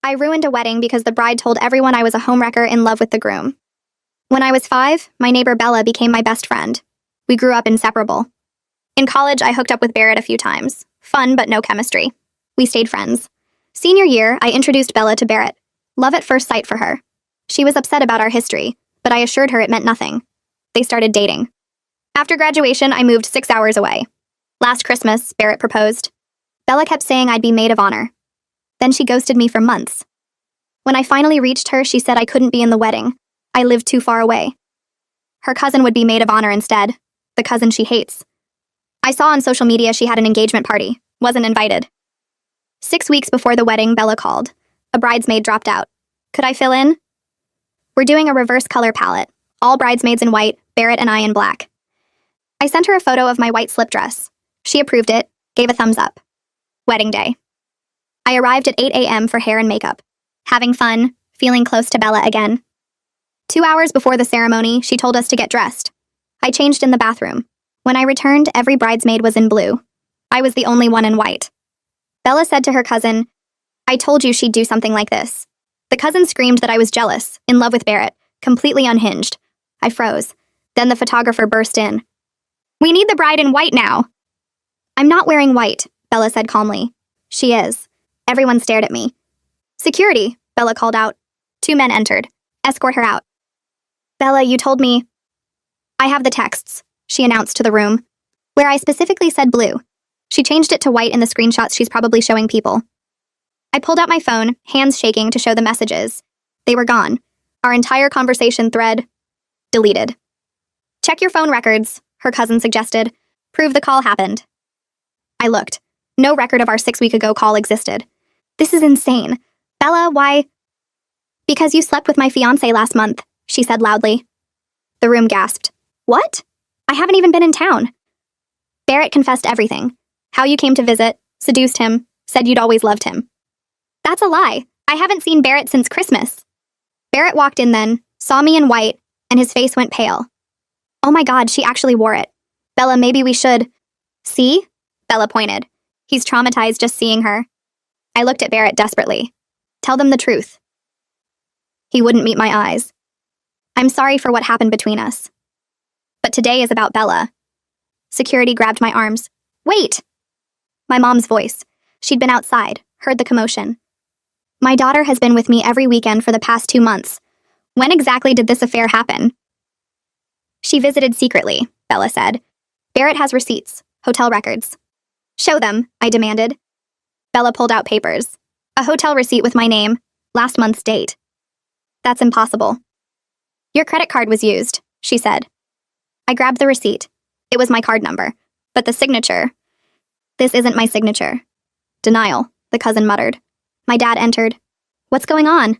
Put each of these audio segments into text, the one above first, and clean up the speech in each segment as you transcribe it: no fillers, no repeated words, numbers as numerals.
I ruined a wedding because the bride told everyone I was a homewrecker in love with the groom. When I was 5, my neighbor Bella became my best friend. We grew up inseparable. In college, I hooked up with Barrett a few times. Fun, but no chemistry. We stayed friends. Senior year, I introduced Bella to Barrett. Love at first sight for her. She was upset about our history, but I assured her it meant nothing. They started dating. After graduation, I moved 6 hours away. Last Christmas, Barrett proposed. Bella kept saying I'd be maid of honor. Then she ghosted me for months. When I finally reached her, she said I couldn't be in the wedding. I lived too far away. Her cousin would be maid of honor instead, the cousin she hates. I saw on social media she had an engagement party, wasn't invited. 6 weeks before the wedding, Bella called. A bridesmaid dropped out. Could I fill in? We're doing a reverse color palette. All bridesmaids in white, Barrett and I in black. I sent her a photo of my white slip dress. She approved it, gave a thumbs up. Wedding day. I arrived at 8 a.m. for hair and makeup. Having fun, feeling close to Bella again. 2 hours before the ceremony, she told us to get dressed. I changed in the bathroom. When I returned, every bridesmaid was in blue. I was the only one in white. Bella said to her cousin, "I told you she'd do something like this." The cousin screamed that I was jealous, in love with Barrett, completely unhinged. I froze. Then the photographer burst in. "We need the bride in white now." "I'm not wearing white," Bella said calmly. "She is." Everyone stared at me. "Security," Bella called out. 2 men entered. "Escort her out." "Bella, you told me—" "I have the texts," she announced to the room, where I specifically said blue. She changed it to white in the screenshots she's probably showing people. I pulled out my phone, hands shaking to show the messages. They were gone. Our entire conversation thread deleted. "Check your phone records," her cousin suggested. "Prove the call happened." I looked. No record of our 6-week-ago call existed. This is insane. "Bella, why—" "Because you slept with my fiancé last month," she said loudly. The room gasped. "What? I haven't even been in town." Barrett confessed everything. How you came to visit, seduced him, said you'd always loved him. "That's a lie. I haven't seen Barrett since Christmas." Barrett walked in then, saw me in white, and his face went pale. "Oh my God, she actually wore it. Bella, maybe we should—" "See?" Bella pointed. "He's traumatized just seeing her." I looked at Barrett desperately. "Tell them the truth." He wouldn't meet my eyes. "I'm sorry for what happened between us. But today is about Bella." Security grabbed my arms. "Wait!" My mom's voice. She'd been outside, heard the commotion. "My daughter has been with me every weekend for the past 2 months. When exactly did this affair happen?" "She visited secretly," Bella said. "Barrett has receipts, hotel records." "Show them," I demanded. Bella pulled out papers. A hotel receipt with my name, last month's date. "That's impossible." "Your credit card was used," she said. I grabbed the receipt. It was my card number. But the signature— "This isn't my signature." "Denial," the cousin muttered. My dad entered. "What's going on?"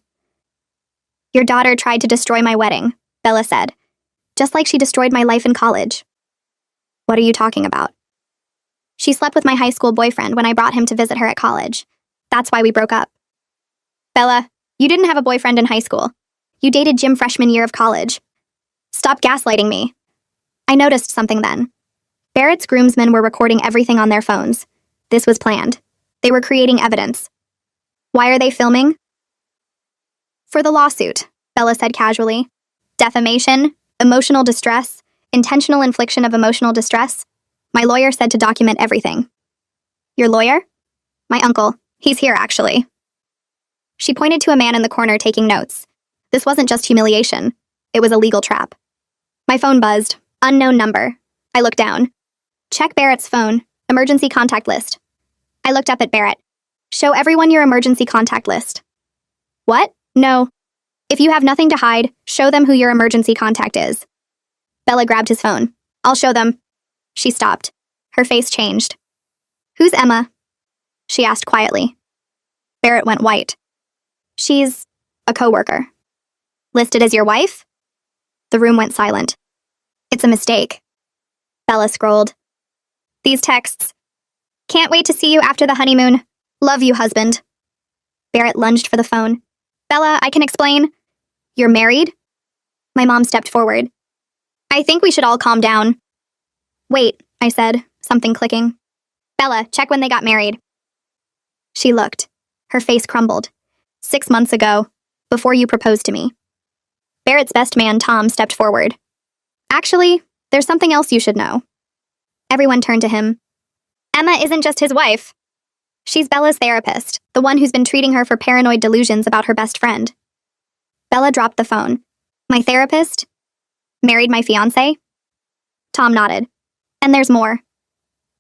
"Your daughter tried to destroy my wedding," Bella said. "Just like she destroyed my life in college." "What are you talking about?" "She slept with my high school boyfriend when I brought him to visit her at college. That's why we broke up." "Bella, you didn't have a boyfriend in high school. You dated Jim freshman year of college. Stop gaslighting me." I noticed something then. Barrett's groomsmen were recording everything on their phones. This was planned. They were creating evidence. "Why are they filming?" "For the lawsuit," Bella said casually. "Defamation, emotional distress, intentional infliction of emotional distress. My lawyer said to document everything." "Your lawyer?" "My uncle. He's here, actually." She pointed to a man in the corner taking notes. This wasn't just humiliation. It was a legal trap. My phone buzzed. Unknown number. I looked down. "Check Barrett's phone. Emergency contact list." I looked up at Barrett. "Show everyone your emergency contact list." "What? No." "If you have nothing to hide, show them who your emergency contact is." Bella grabbed his phone. "I'll show them." She stopped. Her face changed. "Who's Emma?" she asked quietly. Barrett went white. "She's a coworker." "Listed as your wife?" The room went silent. "It's a mistake." Bella scrolled. "These texts. Can't wait to see you after the honeymoon. Love you, husband." Barrett lunged for the phone. "Bella, I can explain." "You're married?" My mom stepped forward. "I think we should all calm down." "Wait," I said, something clicking. "Bella, check when they got married." She looked. Her face crumbled. 6 months ago, before you proposed to me. Barrett's best man, Tom, stepped forward. Actually, there's something else you should know. Everyone turned to him. Emma isn't just his wife. She's Bella's therapist, the one who's been treating her for paranoid delusions about her best friend. Bella dropped the phone. My therapist? Married my fiancé? Tom nodded. And there's more.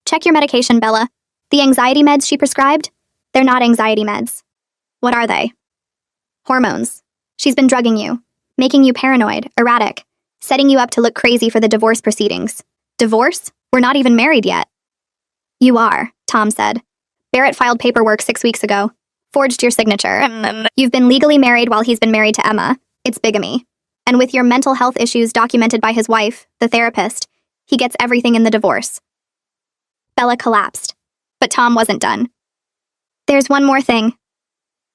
Check your medication, Bella. The anxiety meds she prescribed? They're not anxiety meds. What are they? Hormones. She's been drugging you, making you paranoid, erratic, setting you up to look crazy for the divorce proceedings. Divorce? We're not even married yet. You are, Tom said. Barrett filed paperwork 6 weeks ago. Forged your signature. You've been legally married while he's been married to Emma. It's bigamy. And with your mental health issues documented by his wife, the therapist, he gets everything in the divorce. Bella collapsed. But Tom wasn't done. There's one more thing.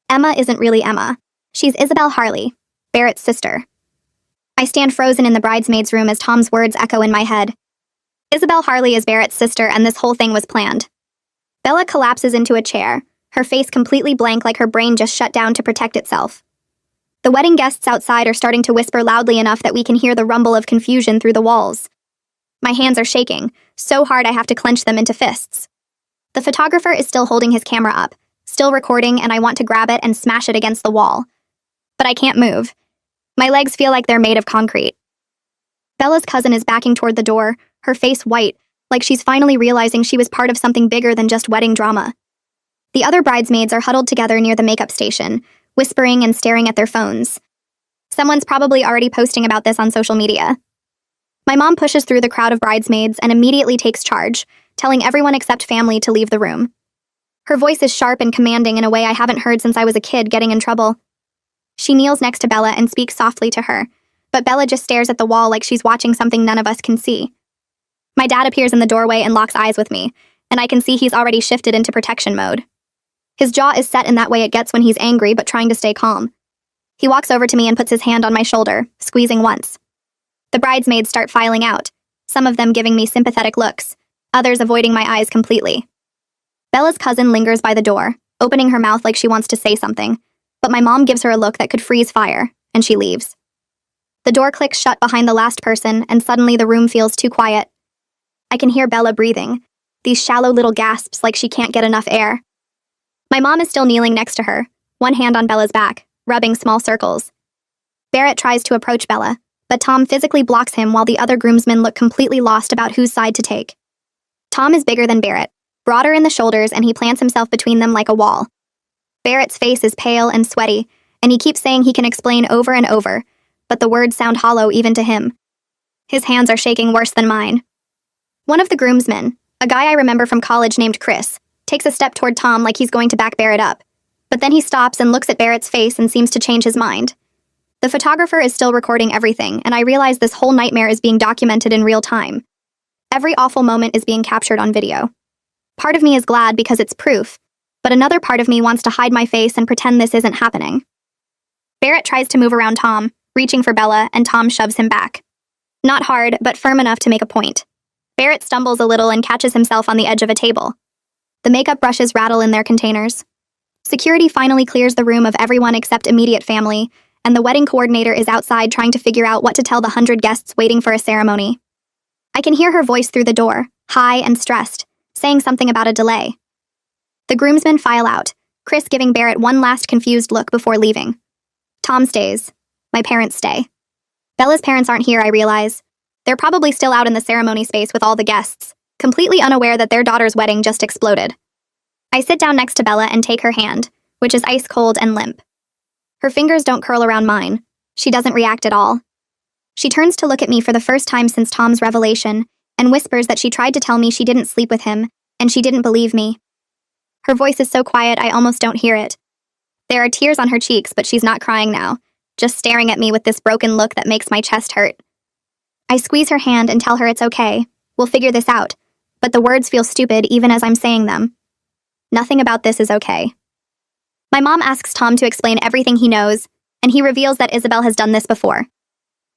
Emma isn't really Emma. She's Isabel Harley, Barrett's sister. I stand frozen in the bridesmaid's room as Tom's words echo in my head. Isabel Harley is Barrett's sister, and this whole thing was planned. Bella collapses into a chair, her face completely blank like her brain just shut down to protect itself. The wedding guests outside are starting to whisper loudly enough that we can hear the rumble of confusion through the walls. My hands are shaking, so hard I have to clench them into fists. The photographer is still holding his camera up, still recording, and I want to grab it and smash it against the wall. But I can't move. My legs feel like they're made of concrete. Bella's cousin is backing toward the door, her face white, like she's finally realizing she was part of something bigger than just wedding drama. The other bridesmaids are huddled together near the makeup station, whispering and staring at their phones. Someone's probably already posting about this on social media. My mom pushes through the crowd of bridesmaids and immediately takes charge, telling everyone except family to leave the room. Her voice is sharp and commanding in a way I haven't heard since I was a kid getting in trouble. She kneels next to Bella and speaks softly to her, but Bella just stares at the wall like she's watching something none of us can see. My dad appears in the doorway and locks eyes with me, and I can see he's already shifted into protection mode. His jaw is set in that way it gets when he's angry but trying to stay calm. He walks over to me and puts his hand on my shoulder, squeezing once. The bridesmaids start filing out, some of them giving me sympathetic looks, others avoiding my eyes completely. Bella's cousin lingers by the door, opening her mouth like she wants to say something, but my mom gives her a look that could freeze fire, and she leaves. The door clicks shut behind the last person, and suddenly the room feels too quiet. I can hear Bella breathing, these shallow little gasps like she can't get enough air. My mom is still kneeling next to her, one hand on Bella's back, rubbing small circles. Barrett tries to approach Bella, but Tom physically blocks him while the other groomsmen look completely lost about whose side to take. Tom is bigger than Barrett, broader in the shoulders, and he plants himself between them like a wall. Barrett's face is pale and sweaty, and he keeps saying he can explain over and over, but the words sound hollow even to him. His hands are shaking worse than mine. One of the groomsmen, a guy I remember from college named Chris, takes a step toward Tom like he's going to back Barrett up, but then he stops and looks at Barrett's face and seems to change his mind. The photographer is still recording everything, and I realize this whole nightmare is being documented in real time. Every awful moment is being captured on video. Part of me is glad because it's proof, but another part of me wants to hide my face and pretend this isn't happening. Barrett tries to move around Tom, reaching for Bella, and Tom shoves him back. Not hard, but firm enough to make a point. Barrett stumbles a little and catches himself on the edge of a table. The makeup brushes rattle in their containers. Security finally clears the room of everyone except immediate family, and the wedding coordinator is outside trying to figure out what to tell the 100 guests waiting for a ceremony. I can hear her voice through the door, high and stressed, saying something about a delay. The groomsmen file out, Chris giving Barrett one last confused look before leaving. Tom stays. My parents stay. Bella's parents aren't here, I realize. They're probably still out in the ceremony space with all the guests, completely unaware that their daughter's wedding just exploded. I sit down next to Bella and take her hand, which is ice cold and limp. Her fingers don't curl around mine. She doesn't react at all. She turns to look at me for the first time since Tom's revelation and whispers that she tried to tell me she didn't sleep with him and she didn't believe me. Her voice is so quiet I almost don't hear it. There are tears on her cheeks, but she's not crying now, just staring at me with this broken look that makes my chest hurt. I squeeze her hand and tell her it's okay. We'll figure this out, but the words feel stupid even as I'm saying them. Nothing about this is okay. My mom asks Tom to explain everything he knows, and he reveals that Isabel has done this before.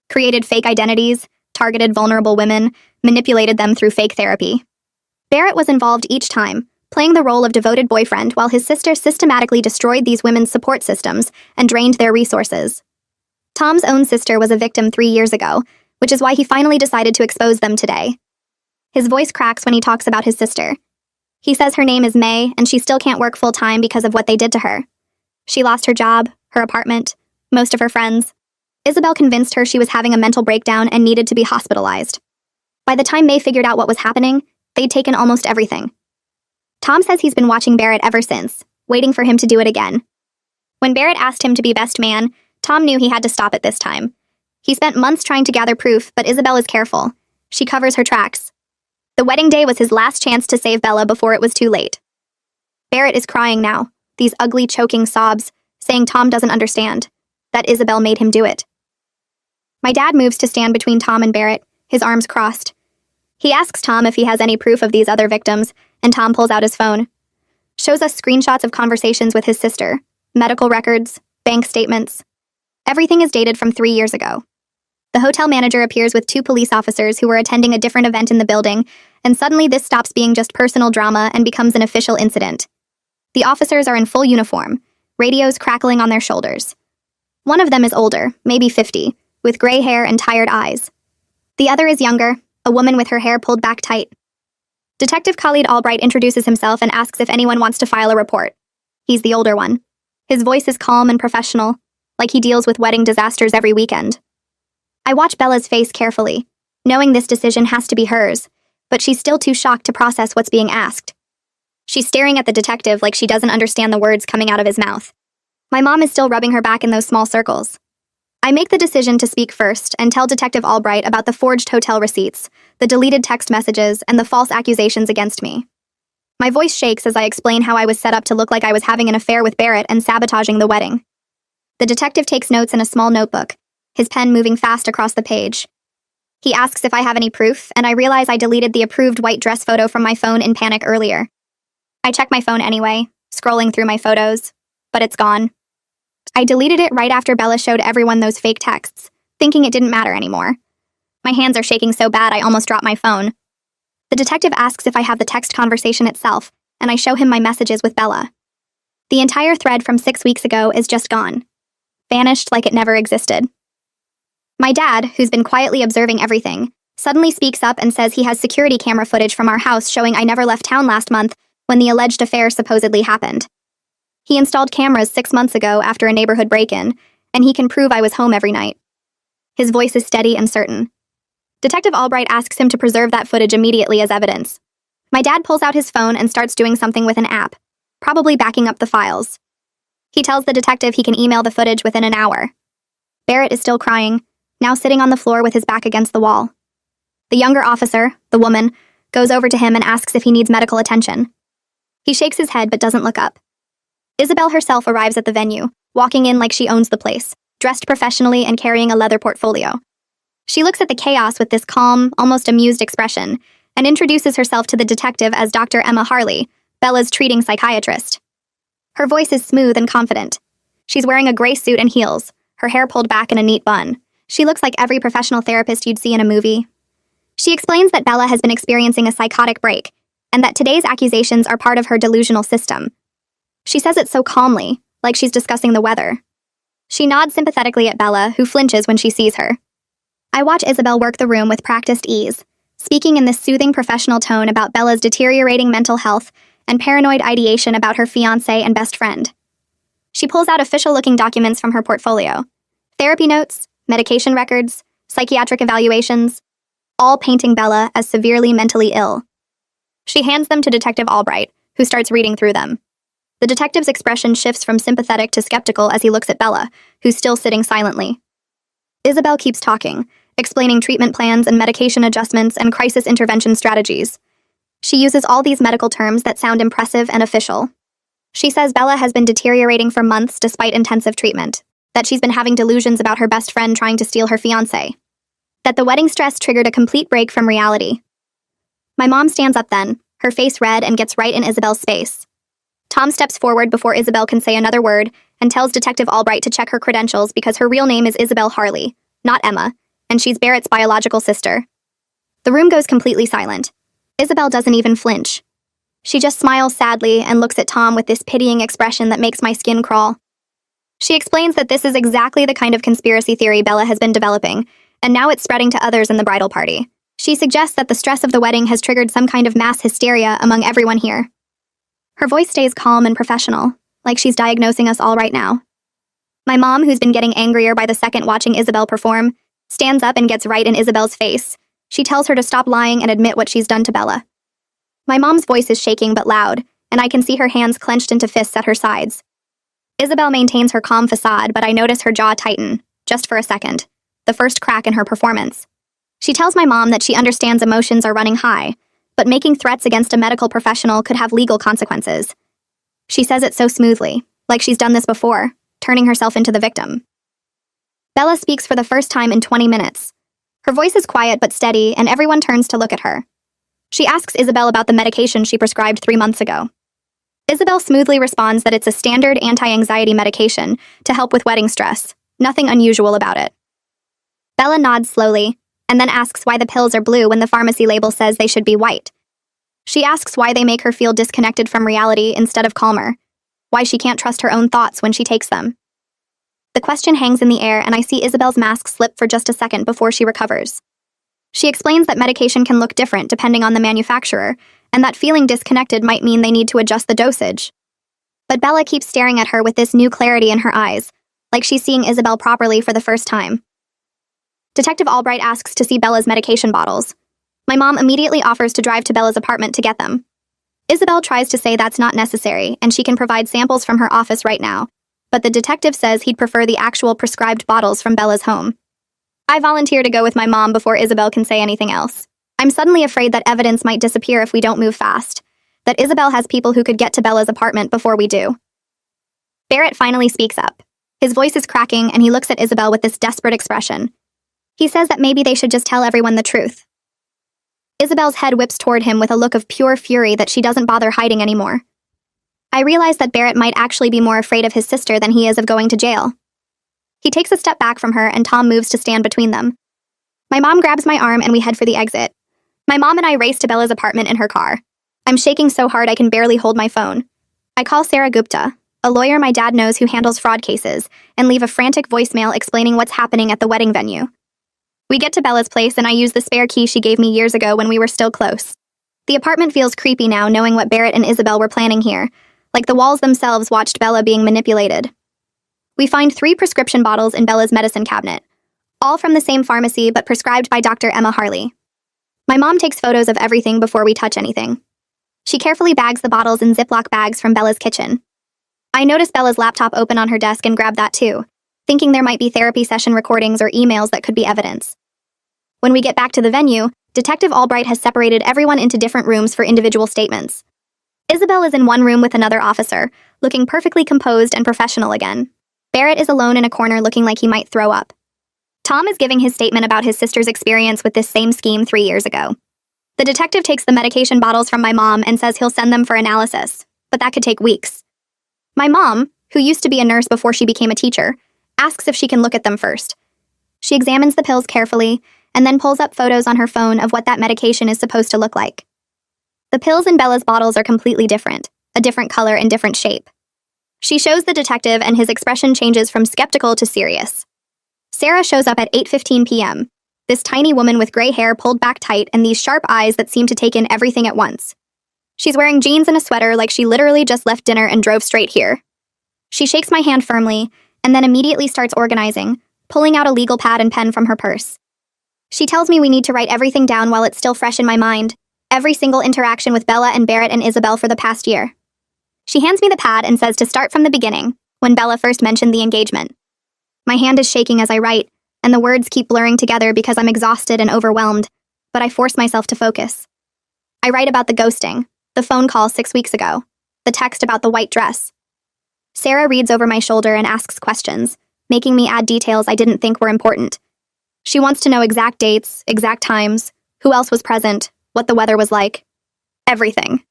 Created fake identities, targeted vulnerable women, manipulated them through fake therapy. Barrett was involved each time, playing the role of devoted boyfriend while his sister systematically destroyed these women's support systems and drained their resources. Tom's own sister was a victim 3 years ago, which is why he finally decided to expose them today. His voice cracks when he talks about his sister. He says her name is May, and she still can't work full-time because of what they did to her. She lost her job, her apartment, most of her friends. Isabel convinced her she was having a mental breakdown and needed to be hospitalized. By the time May figured out what was happening, they'd taken almost everything. Tom says he's been watching Barrett ever since, waiting for him to do it again. When Barrett asked him to be best man, Tom knew he had to stop it this time. He spent months trying to gather proof, but Isabel is careful. She covers her tracks. The wedding day was his last chance to save Bella before it was too late. Barrett is crying now, these ugly, choking sobs, saying Tom doesn't understand, that Isabel made him do it. My dad moves to stand between Tom and Barrett, his arms crossed. He asks Tom if he has any proof of these other victims, and Tom pulls out his phone. Shows us screenshots of conversations with his sister, medical records, bank statements. Everything is dated from 3 years ago. The hotel manager appears with 2 police officers who were attending a different event in the building, and suddenly this stops being just personal drama and becomes an official incident. The officers are in full uniform, radios crackling on their shoulders. One of them is older, maybe 50, with gray hair and tired eyes. The other is younger, a woman with her hair pulled back tight. Detective Khalid Albright introduces himself and asks if anyone wants to file a report. He's the older one. His voice is calm and professional, like he deals with wedding disasters every weekend. I watch Bella's face carefully, knowing this decision has to be hers, but she's still too shocked to process what's being asked. She's staring at the detective like she doesn't understand the words coming out of his mouth. My mom is still rubbing her back in those small circles. I make the decision to speak first and tell Detective Albright about the forged hotel receipts, the deleted text messages, and the false accusations against me. My voice shakes as I explain how I was set up to look like I was having an affair with Barrett and sabotaging the wedding. The detective takes notes in a small notebook, his pen moving fast across the page. He asks if I have any proof, and I realize I deleted the approved white dress photo from my phone in panic earlier. I check my phone anyway, scrolling through my photos, but it's gone. I deleted it right after Bella showed everyone those fake texts, thinking it didn't matter anymore. My hands are shaking so bad I almost dropped my phone. The detective asks if I have the text conversation itself, and I show him my messages with Bella. The entire thread from 6 weeks ago is just gone. Vanished like it never existed. My dad, who's been quietly observing everything, suddenly speaks up and says he has security camera footage from our house showing I never left town last month when the alleged affair supposedly happened. He installed cameras 6 months ago after a neighborhood break-in, and he can prove I was home every night. His voice is steady and certain. Detective Albright asks him to preserve that footage immediately as evidence. My dad pulls out his phone and starts doing something with an app, probably backing up the files. He tells the detective he can email the footage within an hour. Barrett is still crying, now sitting on the floor with his back against the wall. The younger officer, the woman, goes over to him and asks if he needs medical attention. He shakes his head but doesn't look up. Isabel herself arrives at the venue, walking in like she owns the place, dressed professionally and carrying a leather portfolio. She looks at the chaos with this calm, almost amused expression, and introduces herself to the detective as Dr. Emma Harley, Bella's treating psychiatrist. Her voice is smooth and confident. She's wearing a gray suit and heels, her hair pulled back in a neat bun. She looks like every professional therapist you'd see in a movie. She explains that Bella has been experiencing a psychotic break, and that today's accusations are part of her delusional system. She says it so calmly, like she's discussing the weather. She nods sympathetically at Bella, who flinches when she sees her. I watch Isabel work the room with practiced ease, speaking in this soothing professional tone about Bella's deteriorating mental health and paranoid ideation about her fiancé and best friend. She pulls out official-looking documents from her portfolio. Therapy notes, medication records, psychiatric evaluations, all painting Bella as severely mentally ill. She hands them to Detective Albright, who starts reading through them. The detective's expression shifts from sympathetic to skeptical as he looks at Bella, who's still sitting silently. Isabel keeps talking, explaining treatment plans and medication adjustments and crisis intervention strategies. She uses all these medical terms that sound impressive and official. She says Bella has been deteriorating for months despite intensive treatment, that she's been having delusions about her best friend trying to steal her fiancé, that the wedding stress triggered a complete break from reality. My mom stands up then, her face red, and gets right in Isabel's space. Tom steps forward before Isabel can say another word and tells Detective Albright to check her credentials because her real name is Isabel Harley, not Emma, and she's Barrett's biological sister. The room goes completely silent. Isabel doesn't even flinch. She just smiles sadly and looks at Tom with this pitying expression that makes my skin crawl. She explains that this is exactly the kind of conspiracy theory Bella has been developing, and now it's spreading to others in the bridal party. She suggests that the stress of the wedding has triggered some kind of mass hysteria among everyone here. Her voice stays calm and professional, like she's diagnosing us all right now. My mom, who's been getting angrier by the second watching Isabel perform, stands up and gets right in Isabel's face. She tells her to stop lying and admit what she's done to Bella. My mom's voice is shaking but loud, and I can see her hands clenched into fists at her sides. Isabel maintains her calm facade, but I notice her jaw tighten, just for a second, the first crack in her performance. She tells my mom that she understands emotions are running high, but making threats against a medical professional could have legal consequences. She says it so smoothly, like she's done this before, turning herself into the victim. Bella speaks for the first time in 20 minutes. Her voice is quiet but steady, and everyone turns to look at her. She asks Isabel about the medication she prescribed 3 months ago. Isabel smoothly responds that it's a standard anti-anxiety medication to help with wedding stress. Nothing unusual about it. Bella nods slowly, and then asks why the pills are blue when the pharmacy label says they should be white. She asks why they make her feel disconnected from reality instead of calmer, why she can't trust her own thoughts when she takes them. The question hangs in the air, and I see Isabel's mask slip for just a second before she recovers. She explains that medication can look different depending on the manufacturer, and that feeling disconnected might mean they need to adjust the dosage. But Bella keeps staring at her with this new clarity in her eyes, like she's seeing Isabel properly for the first time. Detective Albright asks to see Bella's medication bottles. My mom immediately offers to drive to Bella's apartment to get them. Isabel tries to say that's not necessary, and she can provide samples from her office right now, but the detective says he'd prefer the actual prescribed bottles from Bella's home. I volunteer to go with my mom before Isabel can say anything else. I'm suddenly afraid that evidence might disappear if we don't move fast, that Isabel has people who could get to Bella's apartment before we do. Barrett finally speaks up. His voice is cracking, and he looks at Isabel with this desperate expression. He says that maybe they should just tell everyone the truth. Isabel's head whips toward him with a look of pure fury that she doesn't bother hiding anymore. I realize that Barrett might actually be more afraid of his sister than he is of going to jail. He takes a step back from her, and Tom moves to stand between them. My mom grabs my arm, and we head for the exit. My mom and I race to Bella's apartment in her car. I'm shaking so hard I can barely hold my phone. I call Sarah Gupta, a lawyer my dad knows who handles fraud cases, and leave a frantic voicemail explaining what's happening at the wedding venue. We get to Bella's place, and I use the spare key she gave me years ago when we were still close. The apartment feels creepy now, knowing what Barrett and Isabel were planning here, like the walls themselves watched Bella being manipulated. We find 3 prescription bottles in Bella's medicine cabinet, all from the same pharmacy but prescribed by Dr. Emma Harley. My mom takes photos of everything before we touch anything. She carefully bags the bottles in Ziploc bags from Bella's kitchen. I notice Bella's laptop open on her desk and grab that too, thinking there might be therapy session recordings or emails that could be evidence. When we get back to the venue, Detective Albright has separated everyone into different rooms for individual statements. Isabel is in one room with another officer, looking perfectly composed and professional again. Barrett is alone in a corner looking like he might throw up. Tom is giving his statement about his sister's experience with this same scheme 3 years ago. The detective takes the medication bottles from my mom and says he'll send them for analysis, but that could take weeks. My mom, who used to be a nurse before she became a teacher, asks if she can look at them first. She examines the pills carefully and then pulls up photos on her phone of what that medication is supposed to look like. The pills in Bella's bottles are completely different, a different color and different shape. She shows the detective, and his expression changes from skeptical to serious. Sarah shows up at 8:15 p.m., this tiny woman with gray hair pulled back tight and these sharp eyes that seem to take in everything at once. She's wearing jeans and a sweater like she literally just left dinner and drove straight here. She shakes my hand firmly and then immediately starts organizing, pulling out a legal pad and pen from her purse. She tells me we need to write everything down while it's still fresh in my mind, every single interaction with Bella and Barrett and Isabel for the past year. She hands me the pad and says to start from the beginning, when Bella first mentioned the engagement. My hand is shaking as I write, and the words keep blurring together because I'm exhausted and overwhelmed, but I force myself to focus. I write about the ghosting, the phone call 6 weeks ago, the text about the white dress. Sarah reads over my shoulder and asks questions, making me add details I didn't think were important. She wants to know exact dates, exact times, who else was present, what the weather was like. Everything.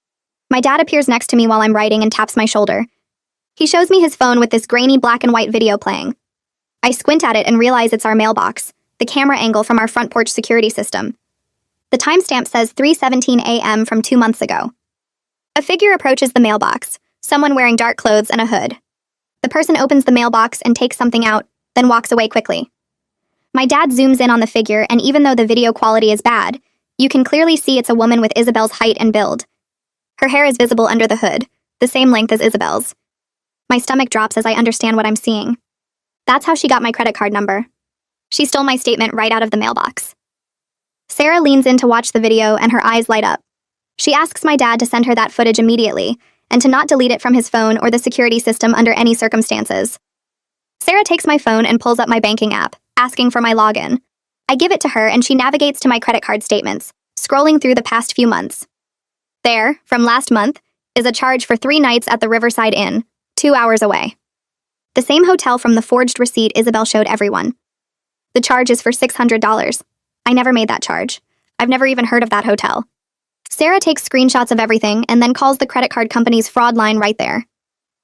My dad appears next to me while I'm writing and taps my shoulder. He shows me his phone with this grainy black and white video playing. I squint at it and realize it's our mailbox, the camera angle from our front porch security system. The timestamp says 3:17 a.m. from 2 months ago. A figure approaches the mailbox, someone wearing dark clothes and a hood. The person opens the mailbox and takes something out, then walks away quickly. My dad zooms in on the figure, and even though the video quality is bad, you can clearly see it's a woman with Isabel's height and build. Her hair is visible under the hood, the same length as Isabel's. My stomach drops as I understand what I'm seeing. That's how she got my credit card number. She stole my statement right out of the mailbox. Sarah leans in to watch the video and her eyes light up. She asks my dad to send her that footage immediately and to not delete it from his phone or the security system under any circumstances. Sarah takes my phone and pulls up my banking app, asking for my login. I give it to her and she navigates to my credit card statements, scrolling through the past few months. There, from last month, is a charge for 3 nights at the Riverside Inn, 2 hours away. The same hotel from the forged receipt Isabel showed everyone. The charge is for $600. I never made that charge. I've never even heard of that hotel. Sarah takes screenshots of everything and then calls the credit card company's fraud line right there.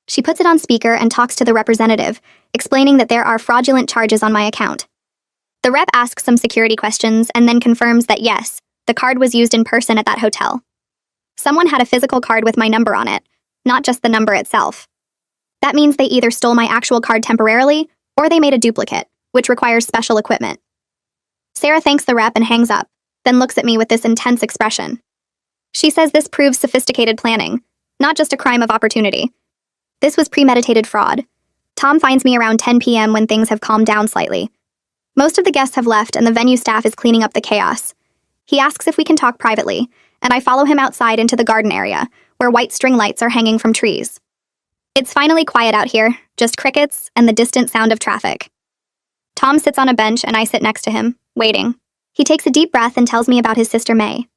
She puts it on speaker and talks to the representative, explaining that there are fraudulent charges on my account. The rep asks some security questions and then confirms that yes, the card was used in person at that hotel. Someone had a physical card with my number on it, not just the number itself. That means they either stole my actual card temporarily, or they made a duplicate, which requires special equipment. Sarah thanks the rep and hangs up, then looks at me with this intense expression. She says this proves sophisticated planning, not just a crime of opportunity. This was premeditated fraud. Tom finds me around 10 p.m. when things have calmed down slightly. Most of the guests have left and the venue staff is cleaning up the chaos. He asks if we can talk privately, and I follow him outside into the garden area, where white string lights are hanging from trees. It's finally quiet out here, just crickets and the distant sound of traffic. Tom sits on a bench and I sit next to him, waiting. He takes a deep breath and tells me about his sister May.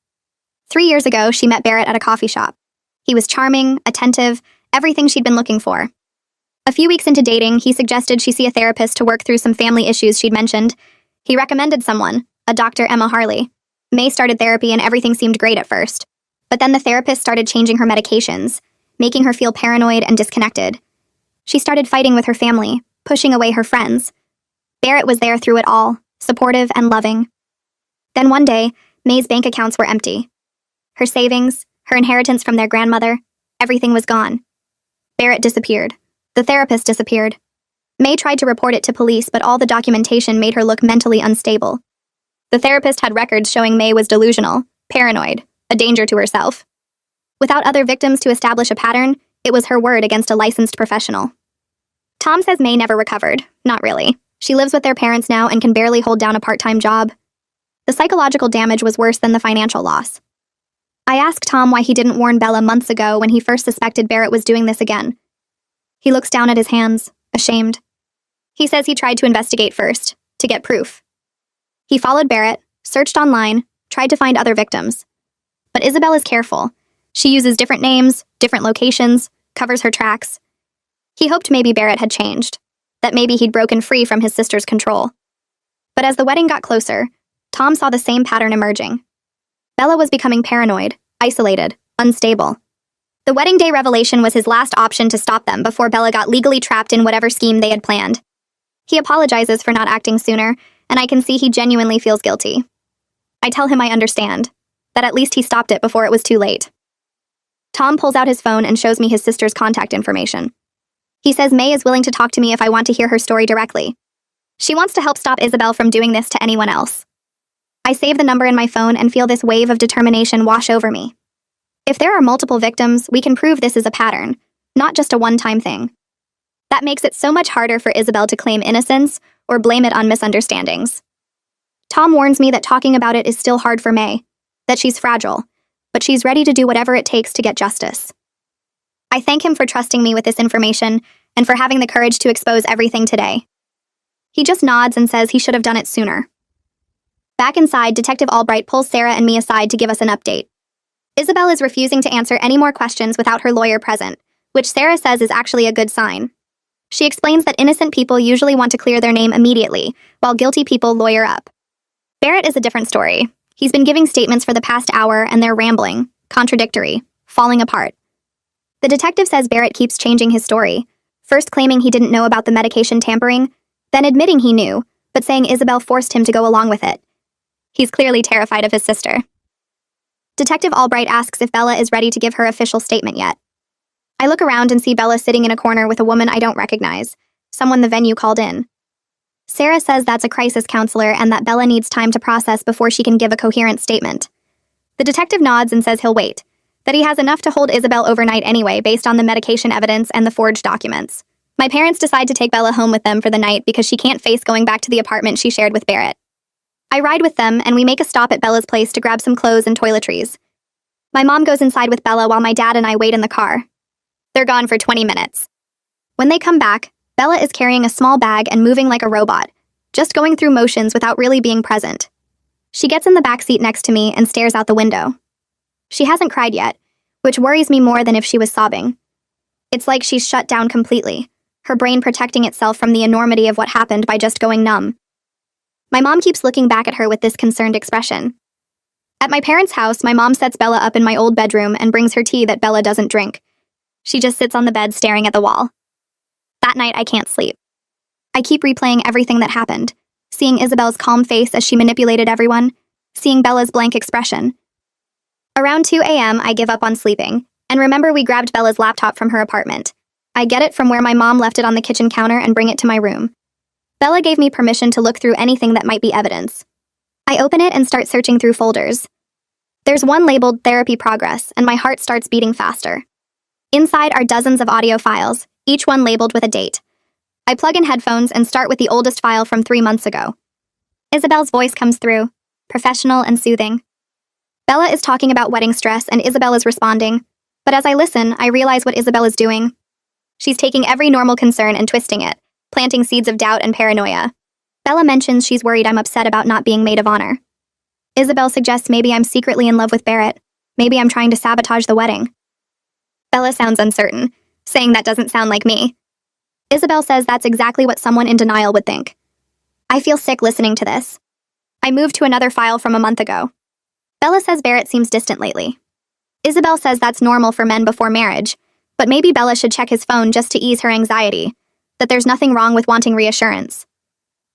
3 years ago, she met Barrett at a coffee shop. He was charming, attentive, everything she'd been looking for. A few weeks into dating, he suggested she see a therapist to work through some family issues she'd mentioned. He recommended someone, a Dr. Emma Harley. May started therapy and everything seemed great at first. But then the therapist started changing her medications, making her feel paranoid and disconnected. She started fighting with her family, pushing away her friends. Barrett was there through it all, supportive and loving. Then one day, May's bank accounts were empty. Her savings, her inheritance from their grandmother, everything was gone. Barrett disappeared. The therapist disappeared. May tried to report it to police, but all the documentation made her look mentally unstable. The therapist had records showing May was delusional, paranoid, a danger to herself. Without other victims to establish a pattern, it was her word against a licensed professional. Tom says May never recovered. Not really. She lives with their parents now and can barely hold down a part-time job. The psychological damage was worse than the financial loss. I asked Tom why he didn't warn Bella months ago when he first suspected Barrett was doing this again. He looks down at his hands, ashamed. He says he tried to investigate first, to get proof. He followed Barrett, searched online, tried to find other victims. But Isabel is careful. She uses different names, different locations, covers her tracks. He hoped maybe Barrett had changed, that maybe he'd broken free from his sister's control. But as the wedding got closer, Tom saw the same pattern emerging. Bella was becoming paranoid, isolated, unstable. The wedding day revelation was his last option to stop them before Bella got legally trapped in whatever scheme they had planned. He apologizes for not acting sooner, and I can see he genuinely feels guilty. I tell him I understand, that at least he stopped it before it was too late. Tom pulls out his phone and shows me his sister's contact information. He says May is willing to talk to me if I want to hear her story directly. She wants to help stop Isabel from doing this to anyone else. I save the number in my phone and feel this wave of determination wash over me. If there are multiple victims, we can prove this is a pattern, not just a one-time thing. That makes it so much harder for Isabel to claim innocence or blame it on misunderstandings. Tom warns me that talking about it is still hard for May, that she's fragile, but she's ready to do whatever it takes to get justice. I thank him for trusting me with this information and for having the courage to expose everything today. He just nods and says he should have done it sooner. Back inside, Detective Albright pulls Sarah and me aside to give us an update. Isabel is refusing to answer any more questions without her lawyer present, which Sarah says is actually a good sign. She explains that innocent people usually want to clear their name immediately, while guilty people lawyer up. Barrett is a different story. He's been giving statements for the past hour and they're rambling, contradictory, falling apart. The detective says Barrett keeps changing his story, first claiming he didn't know about the medication tampering, then admitting he knew, but saying Isabel forced him to go along with it. He's clearly terrified of his sister. Detective Albright asks if Bella is ready to give her official statement yet. I look around and see Bella sitting in a corner with a woman I don't recognize, someone the venue called in. Sarah says that's a crisis counselor and that Bella needs time to process before she can give a coherent statement. The detective nods and says he'll wait, that he has enough to hold Isabel overnight anyway based on the medication evidence and the forged documents. My parents decide to take Bella home with them for the night because she can't face going back to the apartment she shared with Barrett. I ride with them and we make a stop at Bella's place to grab some clothes and toiletries. My mom goes inside with Bella while my dad and I wait in the car. They're gone for 20 minutes. When they come back, Bella is carrying a small bag and moving like a robot, just going through motions without really being present. She gets in the back seat next to me and stares out the window. She hasn't cried yet, which worries me more than if she was sobbing. It's like she's shut down completely, her brain protecting itself from the enormity of what happened by just going numb. My mom keeps looking back at her with this concerned expression. At my parents' house, my mom sets Bella up in my old bedroom and brings her tea that Bella doesn't drink. She just sits on the bed staring at the wall. That night, I can't sleep. I keep replaying everything that happened, seeing Isabel's calm face as she manipulated everyone, seeing Bella's blank expression. Around 2 a.m., I give up on sleeping, and remember we grabbed Bella's laptop from her apartment. I get it from where my mom left it on the kitchen counter and bring it to my room. Bella gave me permission to look through anything that might be evidence. I open it and start searching through folders. There's one labeled Therapy Progress, and my heart starts beating faster. Inside are dozens of audio files, each one labeled with a date. I plug in headphones and start with the oldest file from 3 months ago. Isabel's voice comes through, professional and soothing. Bella is talking about wedding stress and Isabel is responding, but as I listen, I realize what Isabel is doing. She's taking every normal concern and twisting it, planting seeds of doubt and paranoia. Bella mentions she's worried I'm upset about not being maid of honor. Isabel suggests maybe I'm secretly in love with Barrett. Maybe I'm trying to sabotage the wedding. Bella sounds uncertain, saying that doesn't sound like me. Isabel says that's exactly what someone in denial would think. I feel sick listening to this. I move to another file from a month ago. Bella says Barrett seems distant lately. Isabel says that's normal for men before marriage, but maybe Bella should check his phone just to ease her anxiety, that there's nothing wrong with wanting reassurance.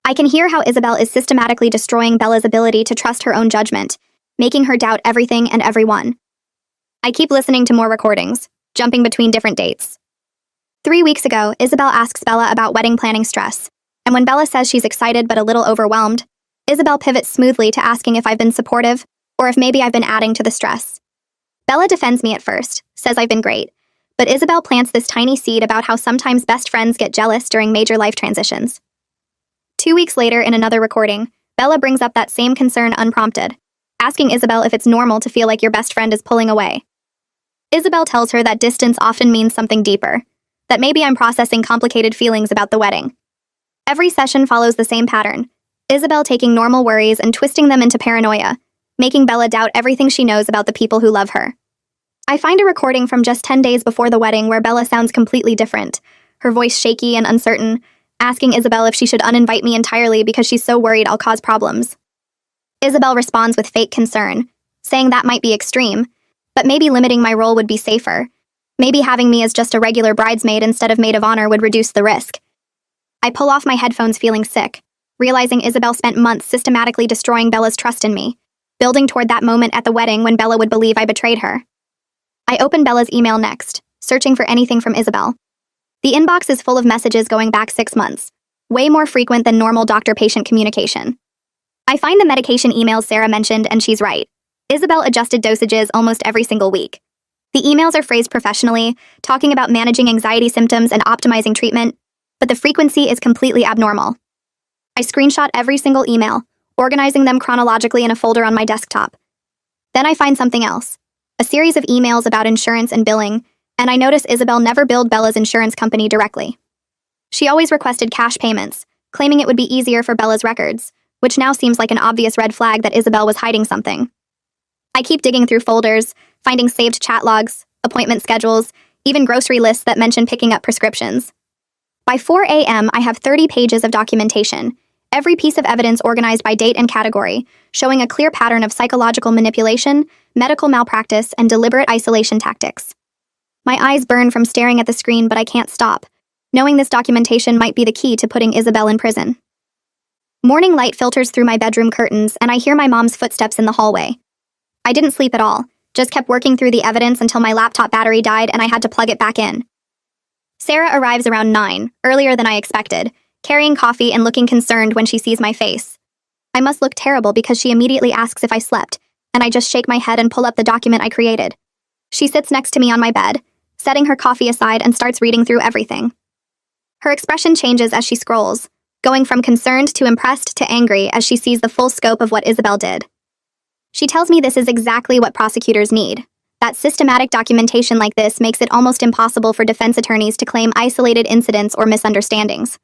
I can hear how Isabel is systematically destroying Bella's ability to trust her own judgment, making her doubt everything and everyone. I keep listening to more recordings, jumping between different dates. 3 weeks ago, Isabel asks Bella about wedding planning stress, and when Bella says she's excited but a little overwhelmed, Isabel pivots smoothly to asking if I've been supportive, or if maybe I've been adding to the stress. Bella defends me at first, says I've been great, but Isabel plants this tiny seed about how sometimes best friends get jealous during major life transitions. 2 weeks later, in another recording, Bella brings up that same concern unprompted, asking Isabel if it's normal to feel like your best friend is pulling away. Isabel tells her that distance often means something deeper, that maybe I'm processing complicated feelings about the wedding. Every session follows the same pattern, Isabel taking normal worries and twisting them into paranoia, making Bella doubt everything she knows about the people who love her. I find a recording from just 10 days before the wedding where Bella sounds completely different, her voice shaky and uncertain, asking Isabel if she should uninvite me entirely because she's so worried I'll cause problems. Isabel responds with fake concern, saying that might be extreme, but maybe limiting my role would be safer. Maybe having me as just a regular bridesmaid instead of maid of honor would reduce the risk. I pull off my headphones feeling sick, realizing Isabel spent months systematically destroying Bella's trust in me, building toward that moment at the wedding when Bella would believe I betrayed her. I open Bella's email next, searching for anything from Isabel. The inbox is full of messages going back 6 months, way more frequent than normal doctor-patient communication. I find the medication emails Sarah mentioned, and she's right. Isabel adjusted dosages almost every single week. The emails are phrased professionally, talking about managing anxiety symptoms and optimizing treatment, but the frequency is completely abnormal. I screenshot every single email, organizing them chronologically in a folder on my desktop. Then I find something else, a series of emails about insurance and billing, and I notice Isabel never billed Bella's insurance company directly. She always requested cash payments, claiming it would be easier for Bella's records, which now seems like an obvious red flag that Isabel was hiding something. I keep digging through folders, finding saved chat logs, appointment schedules, even grocery lists that mention picking up prescriptions. By 4 a.m., I have 30 pages of documentation, every piece of evidence organized by date and category, showing a clear pattern of psychological manipulation, medical malpractice, and deliberate isolation tactics. My eyes burn from staring at the screen, but I can't stop, knowing this documentation might be the key to putting Isabel in prison. Morning light filters through my bedroom curtains, and I hear my mom's footsteps in the hallway. I didn't sleep at all, Just kept working through the evidence until my laptop battery died and I had to plug it back in. Sarah arrives around 9, earlier than I expected, carrying coffee and looking concerned when she sees my face. I must look terrible because she immediately asks if I slept, and I just shake my head and pull up the document I created. She sits next to me on my bed, setting her coffee aside and starts reading through everything. Her expression changes as she scrolls, going from concerned to impressed to angry as she sees the full scope of what Isabel did. She tells me this is exactly what prosecutors need. That systematic documentation like this makes it almost impossible for defense attorneys to claim isolated incidents or misunderstandings.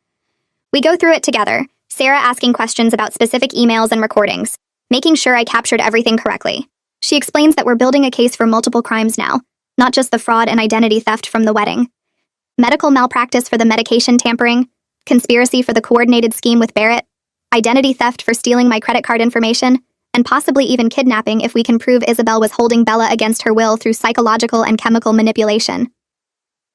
We go through it together, Sarah asking questions about specific emails and recordings, making sure I captured everything correctly. She explains that we're building a case for multiple crimes now, not just the fraud and identity theft from the wedding. Medical malpractice for the medication tampering, conspiracy for the coordinated scheme with Barrett, identity theft for stealing my credit card information, and possibly even kidnapping if we can prove Isabel was holding Bella against her will through psychological and chemical manipulation.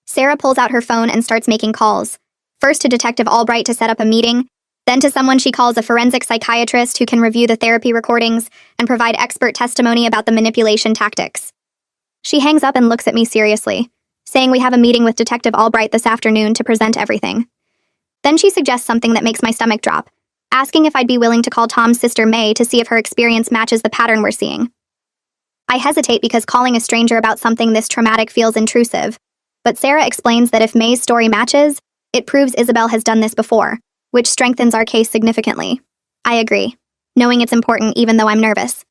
Sarah pulls out her phone and starts making calls, first to Detective Albright to set up a meeting, then to someone she calls a forensic psychiatrist who can review the therapy recordings and provide expert testimony about the manipulation tactics. She hangs up and looks at me seriously, saying we have a meeting with Detective Albright this afternoon to present everything. Then she suggests something that makes my stomach drop, asking if I'd be willing to call Tom's sister May to see if her experience matches the pattern we're seeing. I hesitate because calling a stranger about something this traumatic feels intrusive, but Sarah explains that if May's story matches, it proves Isabel has done this before, which strengthens our case significantly. I agree, knowing it's important even though I'm nervous.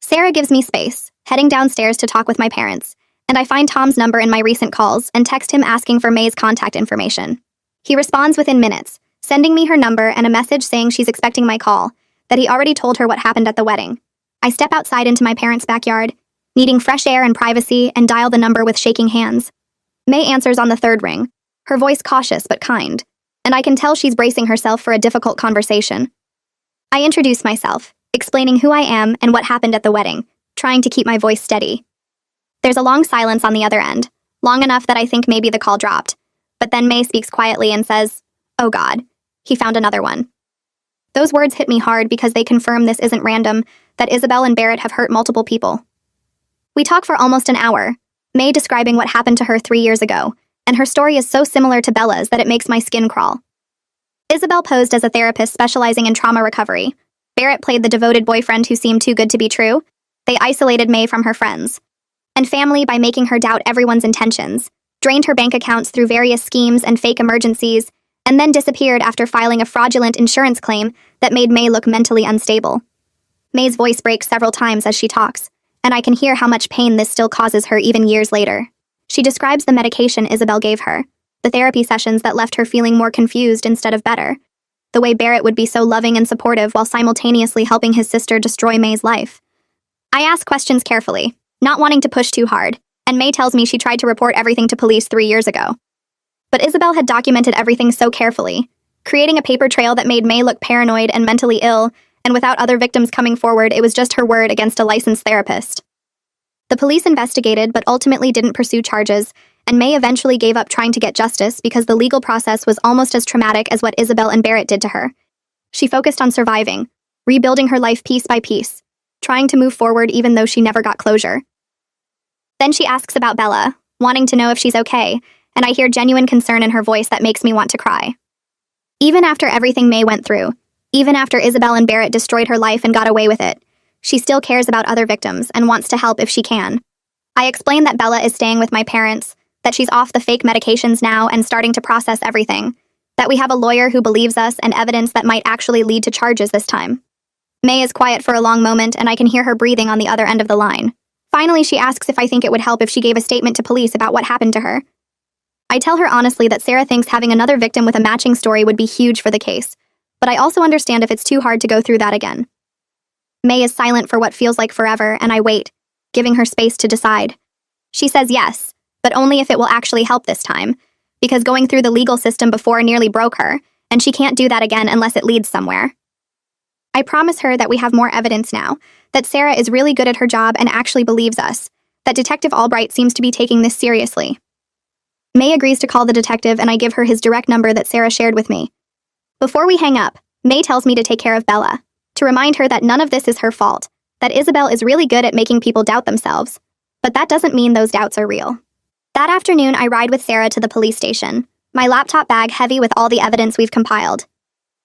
Sarah gives me space, heading downstairs to talk with my parents, and I find Tom's number in my recent calls and text him asking for May's contact information. He responds within minutes, sending me her number and a message saying she's expecting my call, that he already told her what happened at the wedding. I step outside into my parents' backyard, needing fresh air and privacy, and dial the number with shaking hands. May answers on the third ring, her voice cautious but kind, and I can tell she's bracing herself for a difficult conversation. I introduce myself, explaining who I am and what happened at the wedding, trying to keep my voice steady. There's a long silence on the other end, long enough that I think maybe the call dropped, but then May speaks quietly and says, "Oh God, he found another one." Those words hit me hard because they confirm this isn't random, that Isabel and Barrett have hurt multiple people. We talk for almost an hour, May describing what happened to her 3 years ago, and her story is so similar to Bella's that it makes my skin crawl. Isabel posed as a therapist specializing in trauma recovery. Barrett played the devoted boyfriend who seemed too good to be true. They isolated May from her friends and family by making her doubt everyone's intentions, drained her bank accounts through various schemes and fake emergencies, and then disappeared after filing a fraudulent insurance claim that made May look mentally unstable. May's voice breaks several times as she talks, and I can hear how much pain this still causes her even years later. She describes the medication Isabel gave her, the therapy sessions that left her feeling more confused instead of better, the way Barrett would be so loving and supportive while simultaneously helping his sister destroy May's life. I ask questions carefully, not wanting to push too hard, and May tells me she tried to report everything to police 3 years ago. But Isabel had documented everything so carefully, creating a paper trail that made May look paranoid and mentally ill, and without other victims coming forward, it was just her word against a licensed therapist. The police investigated but ultimately didn't pursue charges, and May eventually gave up trying to get justice because the legal process was almost as traumatic as what Isabel and Barrett did to her. She focused on surviving, rebuilding her life piece by piece, trying to move forward even though she never got closure. Then she asks about Bella, wanting to know if she's okay, and I hear genuine concern in her voice that makes me want to cry. Even after everything May went through, even after Isabel and Barrett destroyed her life and got away with it, she still cares about other victims and wants to help if she can. I explain that Bella is staying with my parents, that she's off the fake medications now and starting to process everything, that we have a lawyer who believes us and evidence that might actually lead to charges this time. May is quiet for a long moment and I can hear her breathing on the other end of the line. Finally, she asks if I think it would help if she gave a statement to police about what happened to her. I tell her honestly that Sarah thinks having another victim with a matching story would be huge for the case, but I also understand if it's too hard to go through that again. May is silent for what feels like forever, and I wait, giving her space to decide. She says yes, but only if it will actually help this time, because going through the legal system before nearly broke her, and she can't do that again unless it leads somewhere. I promise her that we have more evidence now, that Sarah is really good at her job and actually believes us, that Detective Albright seems to be taking this seriously. May agrees to call the detective and I give her his direct number that Sarah shared with me. Before we hang up, May tells me to take care of Bella, to remind her that none of this is her fault, that Isabel is really good at making people doubt themselves, but that doesn't mean those doubts are real. That afternoon, I ride with Sarah to the police station, my laptop bag heavy with all the evidence we've compiled.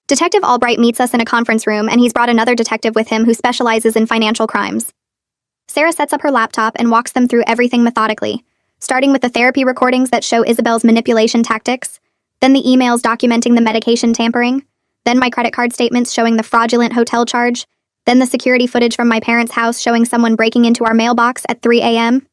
Detective Albright meets us in a conference room, and he's brought another detective with him who specializes in financial crimes. Sarah sets up her laptop and walks them through everything methodically, starting with the therapy recordings that show Isabel's manipulation tactics, then the emails documenting the medication tampering, then my credit card statements showing the fraudulent hotel charge, then the security footage from my parents' house showing someone breaking into our mailbox at 3 a.m.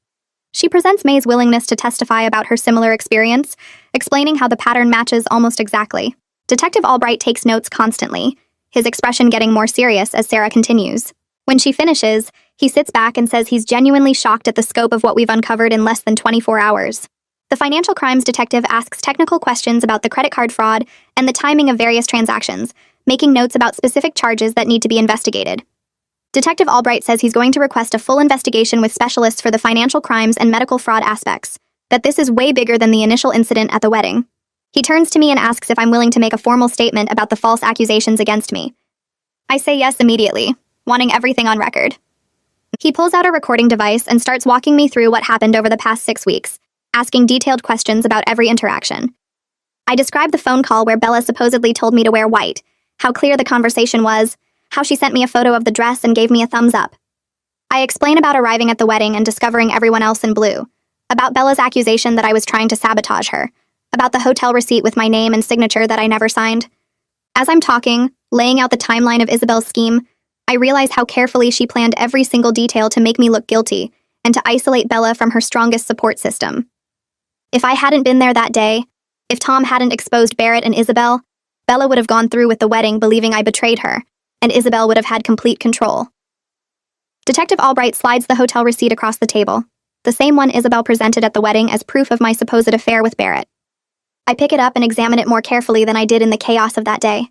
She presents May's willingness to testify about her similar experience, explaining how the pattern matches almost exactly. Detective Albright takes notes constantly, his expression getting more serious as Sarah continues. When she finishes, he sits back and says he's genuinely shocked at the scope of what we've uncovered in less than 24 hours. The financial crimes detective asks technical questions about the credit card fraud and the timing of various transactions, making notes about specific charges that need to be investigated. Detective Albright says he's going to request a full investigation with specialists for the financial crimes and medical fraud aspects, that this is way bigger than the initial incident at the wedding. He turns to me and asks if I'm willing to make a formal statement about the false accusations against me. I say yes immediately, wanting everything on record. He pulls out a recording device and starts walking me through what happened over the past 6 weeks, asking detailed questions about every interaction. I describe the phone call where Bella supposedly told me to wear white, how clear the conversation was, how she sent me a photo of the dress and gave me a thumbs up. I explain about arriving at the wedding and discovering everyone else in blue, about Bella's accusation that I was trying to sabotage her, about the hotel receipt with my name and signature that I never signed. As I'm talking, laying out the timeline of Isabel's scheme, I realize how carefully she planned every single detail to make me look guilty and to isolate Bella from her strongest support system. If I hadn't been there that day, if Tom hadn't exposed Barrett and Isabel, Bella would have gone through with the wedding believing I betrayed her, and Isabel would have had complete control. Detective Albright slides the hotel receipt across the table, the same one Isabel presented at the wedding as proof of my supposed affair with Barrett. I pick it up and examine it more carefully than I did in the chaos of that day.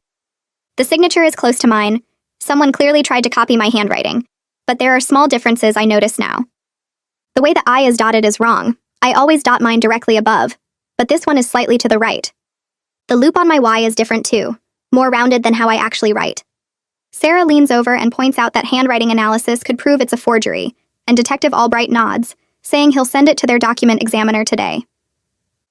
The signature is close to mine. Someone clearly tried to copy my handwriting, but there are small differences I notice now. The way the I is dotted is wrong. I always dot mine directly above, but this one is slightly to the right. The loop on my Y is different too, more rounded than how I actually write. Sarah leans over and points out that handwriting analysis could prove it's a forgery, and Detective Albright nods, saying he'll send it to their document examiner today.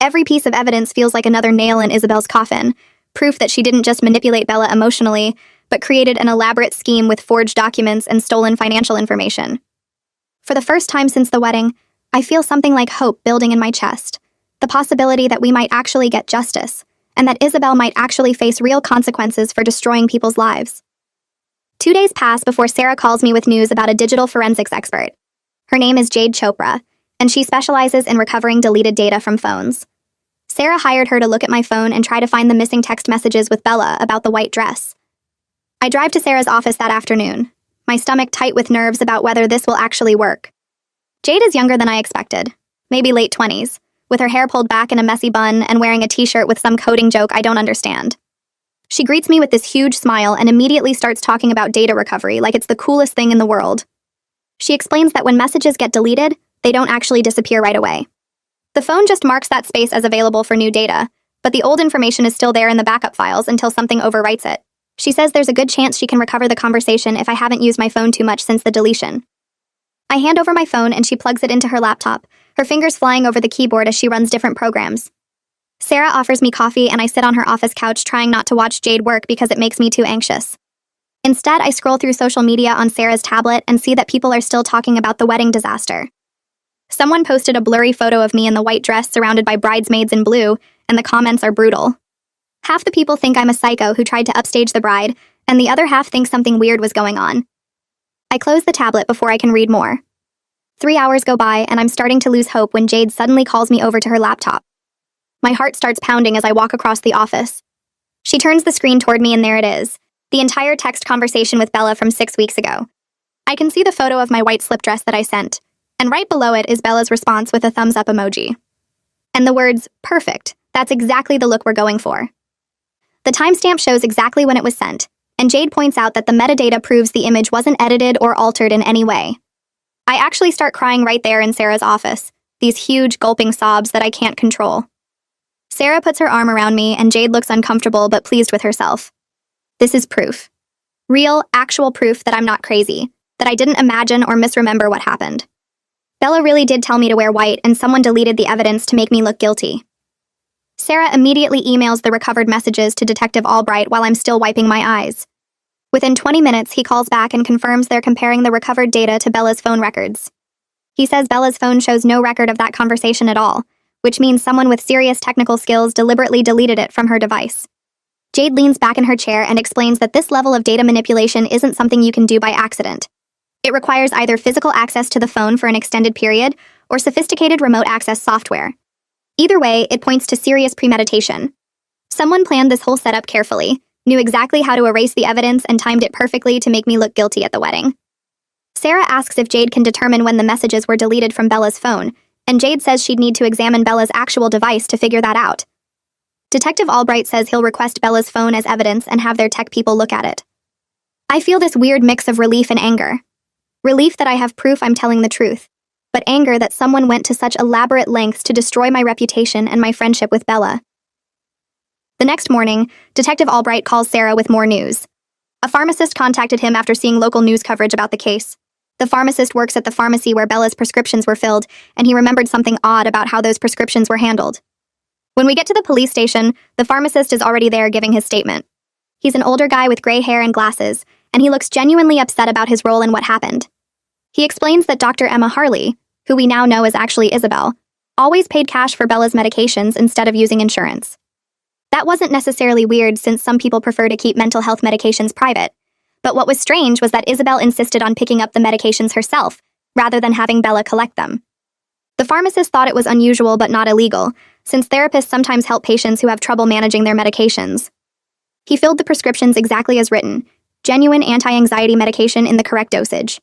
Every piece of evidence feels like another nail in Isabel's coffin, proof that she didn't just manipulate Bella emotionally, but created an elaborate scheme with forged documents and stolen financial information. For the first time since the wedding, I feel something like hope building in my chest, the possibility that we might actually get justice, and that Isabel might actually face real consequences for destroying people's lives. 2 days pass before Sarah calls me with news about a digital forensics expert. Her name is Jade Chopra, and she specializes in recovering deleted data from phones. Sarah hired her to look at my phone and try to find the missing text messages with Bella about the white dress. I drive to Sarah's office that afternoon, my stomach tight with nerves about whether this will actually work. Jade is younger than I expected, maybe late 20s, with her hair pulled back in a messy bun and wearing a t-shirt with some coding joke I don't understand. She greets me with this huge smile and immediately starts talking about data recovery like it's the coolest thing in the world. She explains that when messages get deleted, they don't actually disappear right away. The phone just marks that space as available for new data, but the old information is still there in the backup files until something overwrites it. She says there's a good chance she can recover the conversation if I haven't used my phone too much since the deletion. I hand over my phone and she plugs it into her laptop, her fingers flying over the keyboard as she runs different programs. Sarah offers me coffee and I sit on her office couch trying not to watch Jade work because it makes me too anxious. Instead, I scroll through social media on Sarah's tablet and see that people are still talking about the wedding disaster. Someone posted a blurry photo of me in the white dress surrounded by bridesmaids in blue, and the comments are brutal. Half the people think I'm a psycho who tried to upstage the bride, and the other half think something weird was going on. I close the tablet before I can read more. 3 hours go by and I'm starting to lose hope when Jade suddenly calls me over to her laptop. My heart starts pounding as I walk across the office. She turns the screen toward me and there it is, the entire text conversation with Bella from 6 weeks ago. I can see the photo of my white slip dress that I sent, and right below it is Bella's response with a thumbs up emoji. And the words, perfect, that's exactly the look we're going for. The timestamp shows exactly when it was sent, and Jade points out that the metadata proves the image wasn't edited or altered in any way. I actually start crying right there in Sarah's office, these huge gulping sobs that I can't control. Sarah puts her arm around me and Jade looks uncomfortable but pleased with herself. This is proof. Real, actual proof that I'm not crazy, that I didn't imagine or misremember what happened. Bella really did tell me to wear white, and someone deleted the evidence to make me look guilty. Sarah immediately emails the recovered messages to Detective Albright while I'm still wiping my eyes. Within 20 minutes, he calls back and confirms they're comparing the recovered data to Bella's phone records. He says Bella's phone shows no record of that conversation at all, which means someone with serious technical skills deliberately deleted it from her device. Jade leans back in her chair and explains that this level of data manipulation isn't something you can do by accident. It requires either physical access to the phone for an extended period or sophisticated remote access software. Either way, it points to serious premeditation. Someone planned this whole setup carefully, knew exactly how to erase the evidence, and timed it perfectly to make me look guilty at the wedding. Sarah asks if Jade can determine when the messages were deleted from Bella's phone, and Jade says she'd need to examine Bella's actual device to figure that out. Detective Albright says he'll request Bella's phone as evidence and have their tech people look at it. I feel this weird mix of relief and anger. Relief that I have proof I'm telling the truth, but anger that someone went to such elaborate lengths to destroy my reputation and my friendship with Bella. The next morning, Detective Albright calls Sarah with more news. A pharmacist contacted him after seeing local news coverage about the case. The pharmacist works at the pharmacy where Bella's prescriptions were filled, and he remembered something odd about how those prescriptions were handled. When we get to the police station, the pharmacist is already there giving his statement. He's an older guy with gray hair and glasses, and he looks genuinely upset about his role in what happened. He explains that Dr. Emma Harley, who we now know is actually Isabel, always paid cash for Bella's medications instead of using insurance. That wasn't necessarily weird since some people prefer to keep mental health medications private, but what was strange was that Isabel insisted on picking up the medications herself, rather than having Bella collect them. The pharmacist thought it was unusual but not illegal, since therapists sometimes help patients who have trouble managing their medications. He filled the prescriptions exactly as written, genuine anti-anxiety medication in the correct dosage.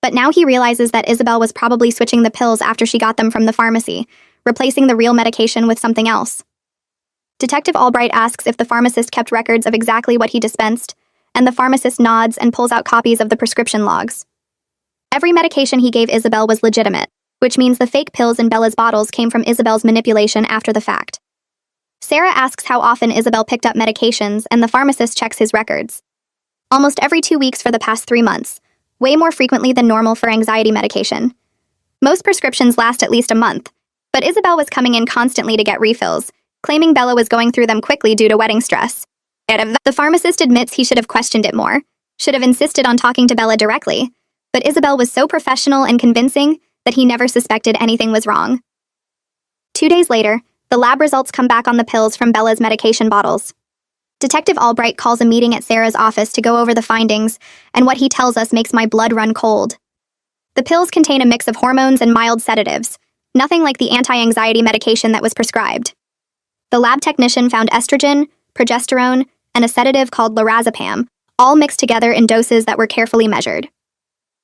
But now he realizes that Isabel was probably switching the pills after she got them from the pharmacy, replacing the real medication with something else. Detective Albright asks if the pharmacist kept records of exactly what he dispensed, and the pharmacist nods and pulls out copies of the prescription logs. Every medication he gave Isabel was legitimate, which means the fake pills in Bella's bottles came from Isabel's manipulation after the fact. Sarah asks how often Isabel picked up medications, and the pharmacist checks his records. Almost every 2 weeks for the past 3 months, way more frequently than normal for anxiety medication. Most prescriptions last at least a month, but Isabel was coming in constantly to get refills, claiming Bella was going through them quickly due to wedding stress. The pharmacist admits he should have questioned it more, should have insisted on talking to Bella directly, but Isabel was so professional and convincing that he never suspected anything was wrong. 2 days later, the lab results come back on the pills from Bella's medication bottles. Detective Albright calls a meeting at Sarah's office to go over the findings, and what he tells us makes my blood run cold. The pills contain a mix of hormones and mild sedatives, nothing like the anti-anxiety medication that was prescribed. The lab technician found estrogen, progesterone, and a sedative called lorazepam, all mixed together in doses that were carefully measured.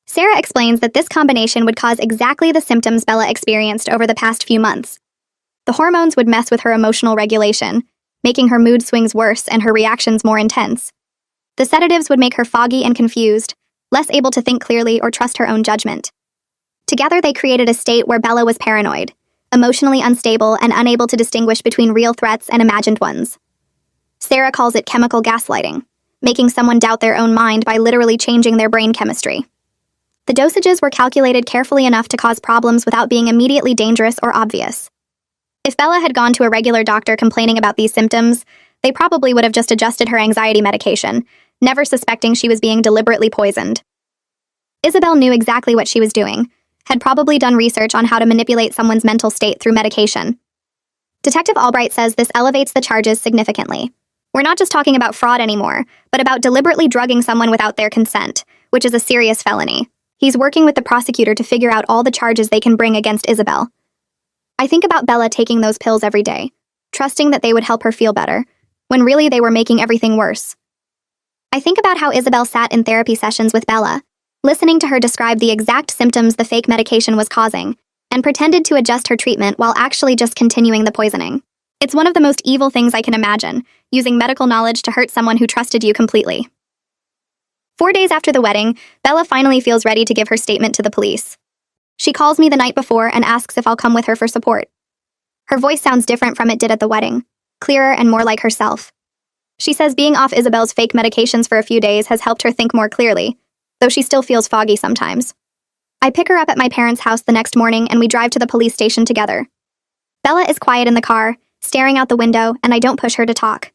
Sarah explains that this combination would cause exactly the symptoms Bella experienced over the past few months. The hormones would mess with her emotional regulation, making her mood swings worse and her reactions more intense. The sedatives would make her foggy and confused, less able to think clearly or trust her own judgment. Together they created a state where Bella was paranoid, emotionally unstable, and unable to distinguish between real threats and imagined ones. Sarah calls it chemical gaslighting, making someone doubt their own mind by literally changing their brain chemistry. The dosages were calculated carefully enough to cause problems without being immediately dangerous or obvious. If Bella had gone to a regular doctor complaining about these symptoms, they probably would have just adjusted her anxiety medication, never suspecting she was being deliberately poisoned. Isabel knew exactly what she was doing, had probably done research on how to manipulate someone's mental state through medication. Detective Albright says this elevates the charges significantly. We're not just talking about fraud anymore, but about deliberately drugging someone without their consent, which is a serious felony. He's working with the prosecutor to figure out all the charges they can bring against Isabel. I think about Bella taking those pills every day, trusting that they would help her feel better, when really they were making everything worse. I think about how Isabel sat in therapy sessions with Bella, listening to her describe the exact symptoms the fake medication was causing, and pretended to adjust her treatment while actually just continuing the poisoning. It's one of the most evil things I can imagine, using medical knowledge to hurt someone who trusted you completely. 4 days after the wedding, Bella finally feels ready to give her statement to the police. She calls me the night before and asks if I'll come with her for support. Her voice sounds different from it did at the wedding, clearer and more like herself. She says being off Isabel's fake medications for a few days has helped her think more clearly, though she still feels foggy sometimes. I pick her up at my parents' house the next morning and we drive to the police station together. Bella is quiet in the car, staring out the window, and I don't push her to talk.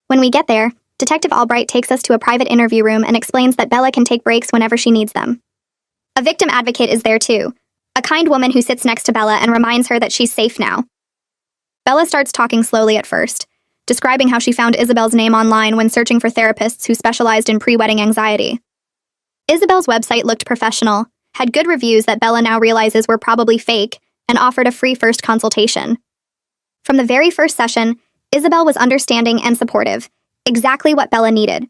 When we get there, Detective Albright takes us to a private interview room and explains that Bella can take breaks whenever she needs them. A victim advocate is there too, a kind woman who sits next to Bella and reminds her that she's safe now. Bella starts talking slowly at first, describing how she found Isabel's name online when searching for therapists who specialized in pre-wedding anxiety. Isabel's website looked professional, had good reviews that Bella now realizes were probably fake, and offered a free first consultation. From the very first session, Isabel was understanding and supportive, exactly what Bella needed.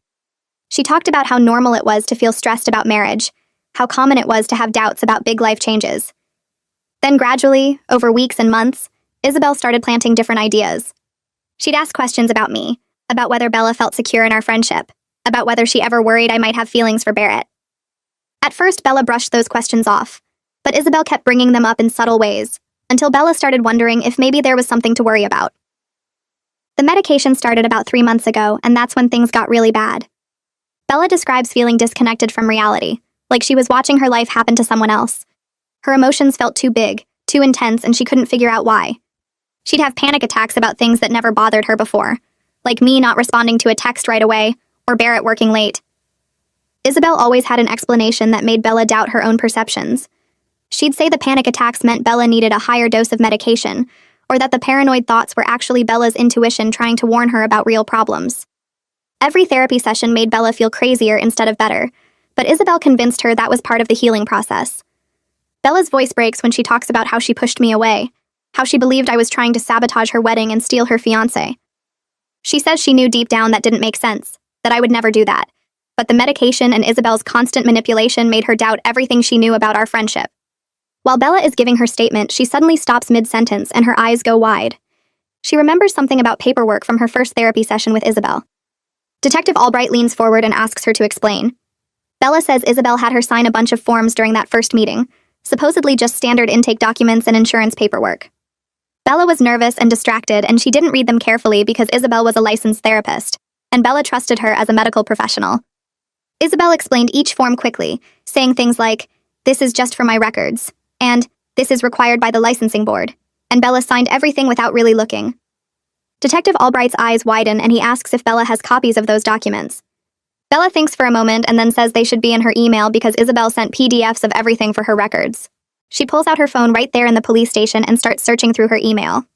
She talked about how normal it was to feel stressed about marriage, how common it was to have doubts about big life changes. Then gradually, over weeks and months, Isabel started planting different ideas. She'd ask questions about me, about whether Bella felt secure in our friendship, about whether she ever worried I might have feelings for Barrett. At first, Bella brushed those questions off, but Isabel kept bringing them up in subtle ways, until Bella started wondering if maybe there was something to worry about. The medication started about 3 months ago, and that's when things got really bad. Bella describes feeling disconnected from reality, like she was watching her life happen to someone else. Her emotions felt too big, too intense, and she couldn't figure out why. She'd have panic attacks about things that never bothered her before, like me not responding to a text right away, or Barrett working late. Isabel always had an explanation that made Bella doubt her own perceptions. She'd say the panic attacks meant Bella needed a higher dose of medication, or that the paranoid thoughts were actually Bella's intuition trying to warn her about real problems. Every therapy session made Bella feel crazier instead of better, but Isabel convinced her that was part of the healing process. Bella's voice breaks when she talks about how she pushed me away, how she believed I was trying to sabotage her wedding and steal her fiancé. She says she knew deep down that didn't make sense, that I would never do that, but the medication and Isabel's constant manipulation made her doubt everything she knew about our friendship. While Bella is giving her statement, she suddenly stops mid-sentence and her eyes go wide. She remembers something about paperwork from her first therapy session with Isabel. Detective Albright leans forward and asks her to explain. Bella says Isabel had her sign a bunch of forms during that first meeting, supposedly just standard intake documents and insurance paperwork. Bella was nervous and distracted, and she didn't read them carefully because Isabel was a licensed therapist, and Bella trusted her as a medical professional. Isabel explained each form quickly, saying things like, "This is just for my records," and "This is required by the licensing board," and Bella signed everything without really looking. Detective Albright's eyes widen and he asks if Bella has copies of those documents. Bella thinks for a moment and then says they should be in her email because Isabel sent PDFs of everything for her records. She pulls out her phone right there in the police station and starts searching through her email.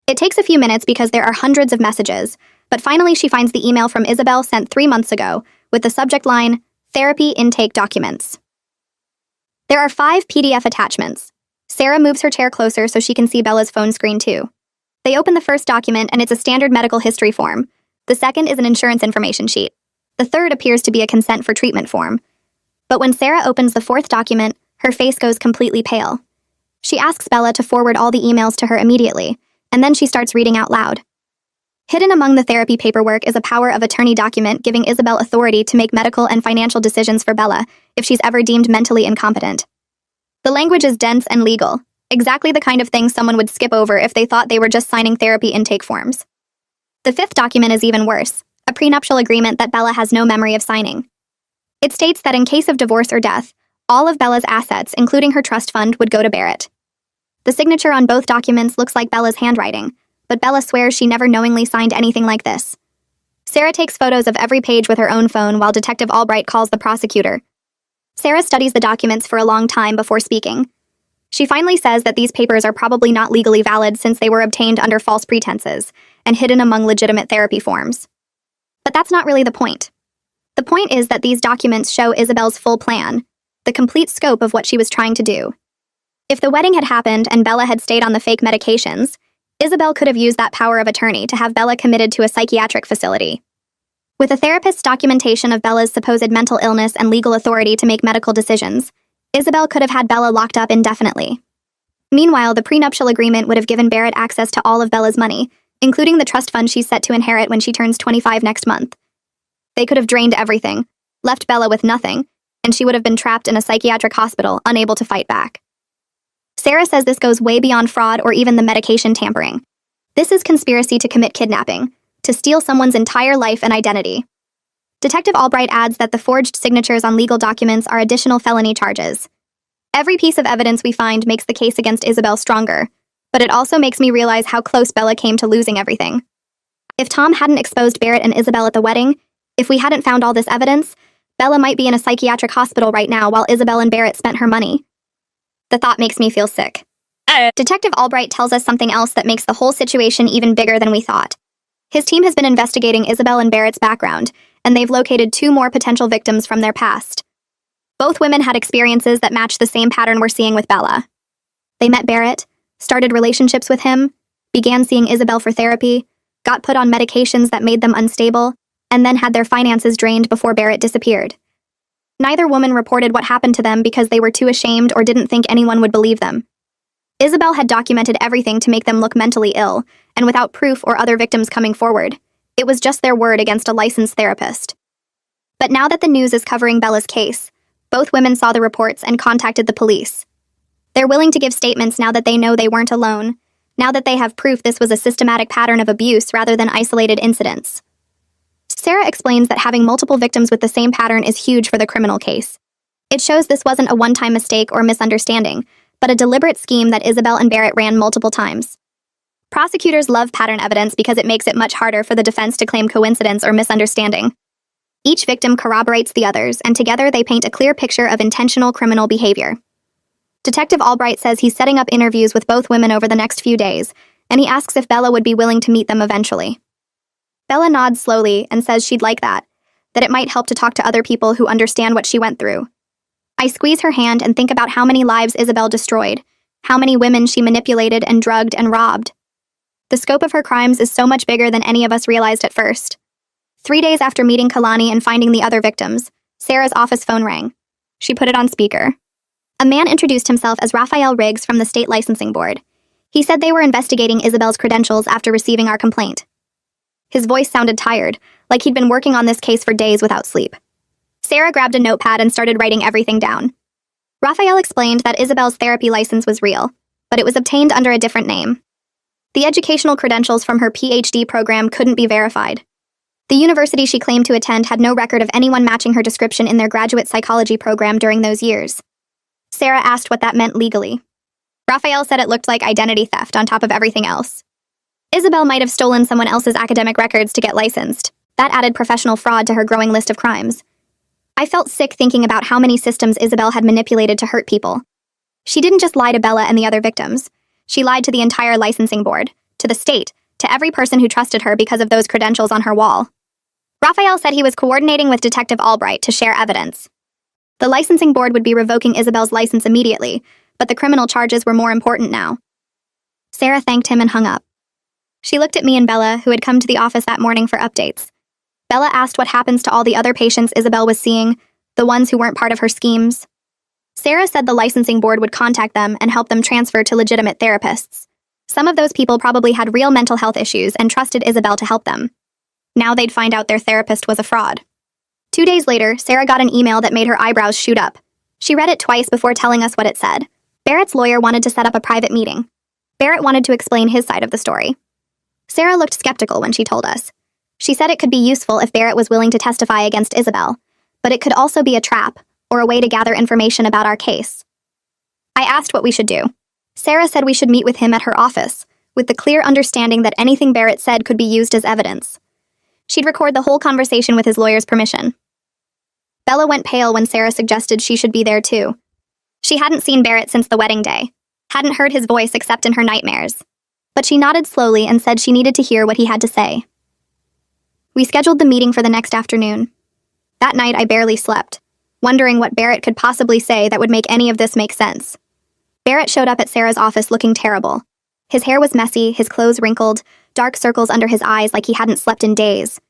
It takes a few minutes because there are hundreds of messages, but finally she finds the email from Isabel sent 3 months ago with the subject line, "Therapy Intake Documents." There are 5 PDF attachments. Sarah moves her chair closer so she can see Bella's phone screen too. They open the first document and it's a standard medical history form. The second is an insurance information sheet. The third appears to be a consent for treatment form. But when Sarah opens the 4th document, her face goes completely pale. She asks Bella to forward all the emails to her immediately, and then she starts reading out loud. Hidden among the therapy paperwork is a power of attorney document giving Isabel authority to make medical and financial decisions for Bella if she's ever deemed mentally incompetent. The language is dense and legal, exactly the kind of thing someone would skip over if they thought they were just signing therapy intake forms. The 5th document is even worse, a prenuptial agreement that Bella has no memory of signing. It states that in case of divorce or death, all of Bella's assets, including her trust fund, would go to Barrett. The signature on both documents looks like Bella's handwriting, but Bella swears she never knowingly signed anything like this. Sarah takes photos of every page with her own phone while Detective Albright calls the prosecutor. Sarah studies the documents for a long time before speaking. She finally says that these papers are probably not legally valid since they were obtained under false pretenses and hidden among legitimate therapy forms. But that's not really the point. The point is that these documents show Isabel's full plan, the complete scope of what she was trying to do. If the wedding had happened and Bella had stayed on the fake medications, Isabel could have used that power of attorney to have Bella committed to a psychiatric facility. With a therapist's documentation of Bella's supposed mental illness and legal authority to make medical decisions, Isabel could have had Bella locked up indefinitely. Meanwhile, the prenuptial agreement would have given Barrett access to all of Bella's money, including the trust fund she's set to inherit when she turns 25 next month. They could have drained everything, left Bella with nothing, and she would have been trapped in a psychiatric hospital, unable to fight back. Sarah says this goes way beyond fraud or even the medication tampering. This is conspiracy to commit kidnapping, to steal someone's entire life and identity. Detective Albright adds that the forged signatures on legal documents are additional felony charges. Every piece of evidence we find makes the case against Isabel stronger, but it also makes me realize how close Bella came to losing everything. If Tom hadn't exposed Barrett and Isabel at the wedding, if we hadn't found all this evidence, Bella might be in a psychiatric hospital right now while Isabel and Barrett spent her money. The thought makes me feel sick. Detective Albright tells us something else that makes the whole situation even bigger than we thought. His team has been investigating Isabel and Barrett's background, and they've located 2 more potential victims from their past. Both women had experiences that match the same pattern we're seeing with Bella. They met Barrett, started relationships with him, began seeing Isabel for therapy, got put on medications that made them unstable, and then had their finances drained before Barrett disappeared. Neither woman reported what happened to them because they were too ashamed or didn't think anyone would believe them. Isabel had documented everything to make them look mentally ill, and without proof or other victims coming forward, it was just their word against a licensed therapist. But now that the news is covering Bella's case, both women saw the reports and contacted the police. They're willing to give statements now that they know they weren't alone, now that they have proof this was a systematic pattern of abuse rather than isolated incidents. Sarah explains that having multiple victims with the same pattern is huge for the criminal case. It shows this wasn't a one-time mistake or misunderstanding, but a deliberate scheme that Isabel and Barrett ran multiple times. Prosecutors love pattern evidence because it makes it much harder for the defense to claim coincidence or misunderstanding. Each victim corroborates the others, and together they paint a clear picture of intentional criminal behavior. Detective Albright says he's setting up interviews with both women over the next few days, and he asks if Bella would be willing to meet them eventually. Bella nods slowly and says she'd like that it might help to talk to other people who understand what she went through. I squeeze her hand and think about how many lives Isabel destroyed, how many women she manipulated and drugged and robbed. The scope of her crimes is so much bigger than any of us realized at first. 3 days after meeting Kalani and finding the other victims, Sarah's office phone rang. She put it on speaker. A man introduced himself as Raphael Riggs from the State Licensing Board. He said they were investigating Isabel's credentials after receiving our complaint. His voice sounded tired, like he'd been working on this case for days without sleep. Sarah grabbed a notepad and started writing everything down. Raphael explained that Isabel's therapy license was real, but it was obtained under a different name. The educational credentials from her PhD program couldn't be verified. The university she claimed to attend had no record of anyone matching her description in their graduate psychology program during those years. Sarah asked what that meant legally. Raphael said it looked like identity theft on top of everything else. Isabel might have stolen someone else's academic records to get licensed. That added professional fraud to her growing list of crimes. I felt sick thinking about how many systems Isabel had manipulated to hurt people. She didn't just lie to Bella and the other victims. She lied to the entire licensing board, to the state, to every person who trusted her because of those credentials on her wall. Raphael said he was coordinating with Detective Albright to share evidence. The licensing board would be revoking Isabel's license immediately, but the criminal charges were more important now. Sarah thanked him and hung up. She looked at me and Bella, who had come to the office that morning for updates. Bella asked what happens to all the other patients Isabel was seeing, the ones who weren't part of her schemes. Sarah said the licensing board would contact them and help them transfer to legitimate therapists. Some of those people probably had real mental health issues and trusted Isabel to help them. Now they'd find out their therapist was a fraud. 2 days later, Sarah got an email that made her eyebrows shoot up. She read it twice before telling us what it said. Barrett's lawyer wanted to set up a private meeting. Barrett wanted to explain his side of the story. Sarah looked skeptical when she told us. She said it could be useful if Barrett was willing to testify against Isabel, but it could also be a trap, or a way to gather information about our case. I asked what we should do. Sarah said we should meet with him at her office, with the clear understanding that anything Barrett said could be used as evidence. She'd record the whole conversation with his lawyer's permission. Bella went pale when Sarah suggested she should be there too. She hadn't seen Barrett since the wedding day, hadn't heard his voice except in her nightmares. But she nodded slowly and said she needed to hear what he had to say. We scheduled the meeting for the next afternoon. That night I barely slept, wondering what Barrett could possibly say that would make any of this make sense. Barrett showed up at Sarah's office looking terrible. His hair was messy, his clothes wrinkled, dark circles under his eyes like he hadn't slept in days.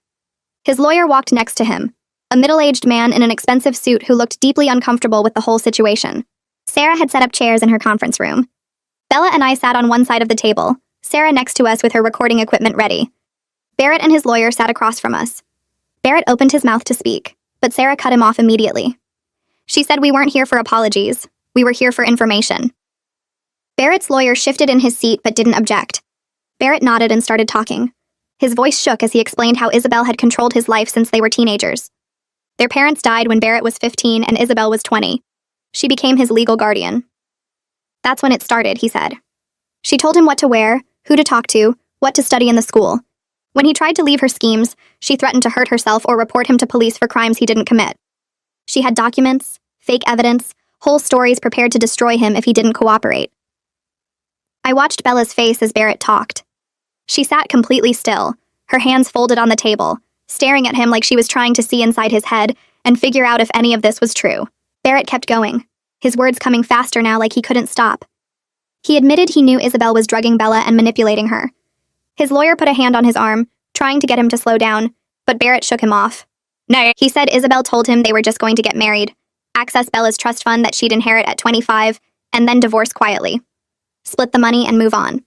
His lawyer walked next to him, a middle-aged man in an expensive suit who looked deeply uncomfortable with the whole situation. Sarah had set up chairs in her conference room. Bella and I sat on one side of the table, Sarah next to us with her recording equipment ready. Barrett and his lawyer sat across from us. Barrett opened his mouth to speak, but Sarah cut him off immediately. She said we weren't here for apologies, we were here for information. Barrett's lawyer shifted in his seat but didn't object. Barrett nodded and started talking. His voice shook as he explained how Isabel had controlled his life since they were teenagers. Their parents died when Barrett was 15 and Isabel was 20. She became his legal guardian. That's when it started, he said. She told him what to wear, who to talk to, what to study in the school. When he tried to leave her schemes, she threatened to hurt herself or report him to police for crimes he didn't commit. She had documents, fake evidence, whole stories prepared to destroy him if he didn't cooperate. I watched Bella's face as Barrett talked. She sat completely still, her hands folded on the table, staring at him like she was trying to see inside his head and figure out if any of this was true. Barrett kept going, his words coming faster now like he couldn't stop. He admitted he knew Isabel was drugging Bella and manipulating her. His lawyer put a hand on his arm, trying to get him to slow down, but Barrett shook him off. No, he said Isabel told him they were just going to get married, access Bella's trust fund that she'd inherit at 25, and then divorce quietly. Split the money and move on.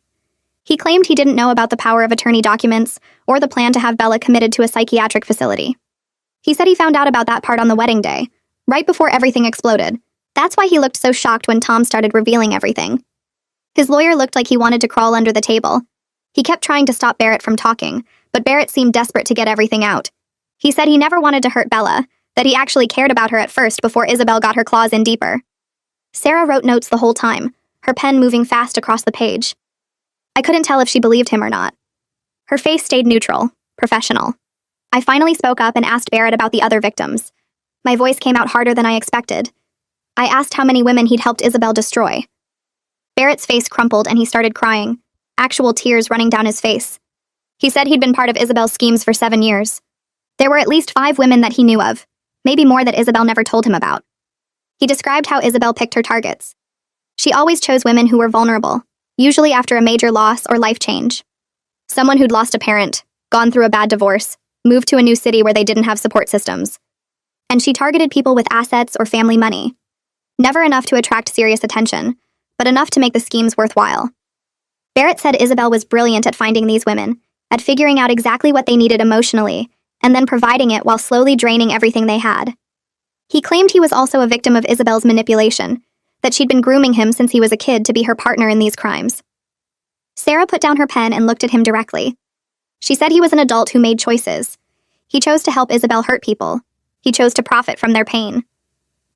He claimed he didn't know about the power of attorney documents or the plan to have Bella committed to a psychiatric facility. He said he found out about that part on the wedding day, right before everything exploded. That's why he looked so shocked when Tom started revealing everything. His lawyer looked like he wanted to crawl under the table. He kept trying to stop Barrett from talking, but Barrett seemed desperate to get everything out. He said he never wanted to hurt Bella, that he actually cared about her at first before Isabel got her claws in deeper. Sarah wrote notes the whole time, her pen moving fast across the page. I couldn't tell if she believed him or not. Her face stayed neutral, professional. I finally spoke up and asked Barrett about the other victims. My voice came out harder than I expected. I asked how many women he'd helped Isabel destroy. Barrett's face crumpled and he started crying, actual tears running down his face. He said he'd been part of Isabel's schemes for 7 years. There were at least 5 women that he knew of, maybe more that Isabel never told him about. He described how Isabel picked her targets. She always chose women who were vulnerable, usually after a major loss or life change. Someone who'd lost a parent, gone through a bad divorce, moved to a new city where they didn't have support systems. And she targeted people with assets or family money. Never enough to attract serious attention, but enough to make the schemes worthwhile. Barrett said Isabel was brilliant at finding these women, at figuring out exactly what they needed emotionally, and then providing it while slowly draining everything they had. He claimed he was also a victim of Isabel's manipulation, that she'd been grooming him since he was a kid to be her partner in these crimes. Sarah put down her pen and looked at him directly. She said he was an adult who made choices. He chose to help Isabel hurt people. He chose to profit from their pain.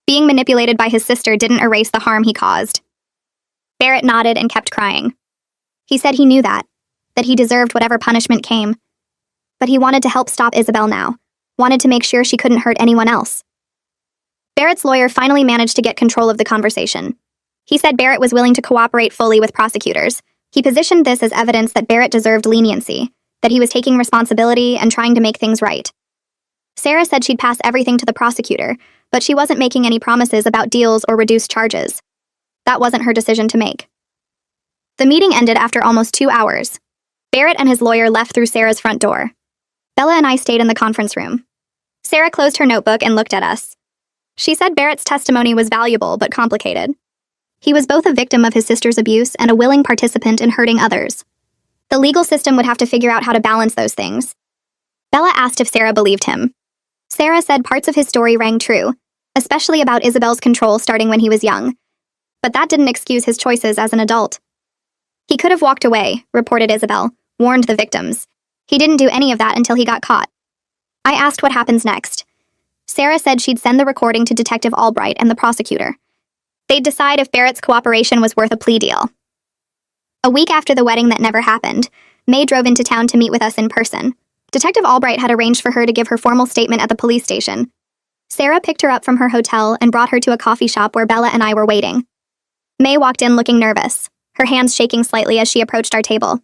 Being manipulated by his sister didn't erase the harm he caused. Barrett nodded and kept crying. He said he knew that he deserved whatever punishment came. But he wanted to help stop Isabel now, wanted to make sure she couldn't hurt anyone else. Barrett's lawyer finally managed to get control of the conversation. He said Barrett was willing to cooperate fully with prosecutors. He positioned this as evidence that Barrett deserved leniency, that he was taking responsibility and trying to make things right. Sarah said she'd pass everything to the prosecutor, but she wasn't making any promises about deals or reduced charges. That wasn't her decision to make. The meeting ended after almost 2 hours. Barrett and his lawyer left through Sarah's front door. Bella and I stayed in the conference room. Sarah closed her notebook and looked at us. She said Barrett's testimony was valuable but complicated. He was both a victim of his sister's abuse and a willing participant in hurting others. The legal system would have to figure out how to balance those things. Bella asked if Sarah believed him. Sarah said parts of his story rang true, especially about Isabel's control starting when he was young. But that didn't excuse his choices as an adult. He could have walked away, reported Isabel, warned the victims. He didn't do any of that until he got caught. I asked what happens next. Sarah said she'd send the recording to Detective Albright and the prosecutor. They'd decide if Barrett's cooperation was worth a plea deal. A week after the wedding that never happened, May drove into town to meet with us in person. Detective Albright had arranged for her to give her formal statement at the police station. Sarah picked her up from her hotel and brought her to a coffee shop where Bella and I were waiting. May walked in looking nervous, her hands shaking slightly as she approached our table.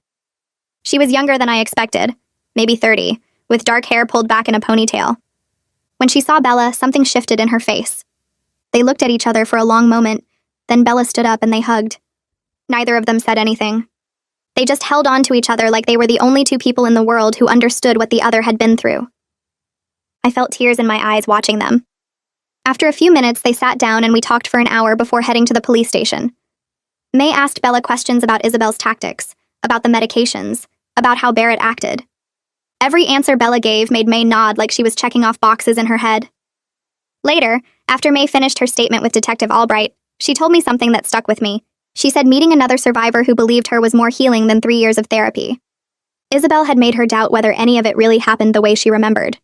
She was younger than I expected, maybe 30, with dark hair pulled back in a ponytail. When she saw Bella, something shifted in her face. They looked at each other for a long moment, then Bella stood up and they hugged. Neither of them said anything. They just held on to each other like they were the only 2 people in the world who understood what the other had been through. I felt tears in my eyes watching them. After a few minutes, they sat down and we talked for an hour before heading to the police station. May asked Bella questions about Isabel's tactics, about the medications, about how Barrett acted. Every answer Bella gave made May nod like she was checking off boxes in her head. Later, after May finished her statement with Detective Albright, she told me something that stuck with me. She said meeting another survivor who believed her was more healing than 3 years of therapy. Isabel had made her doubt whether any of it really happened the way she remembered.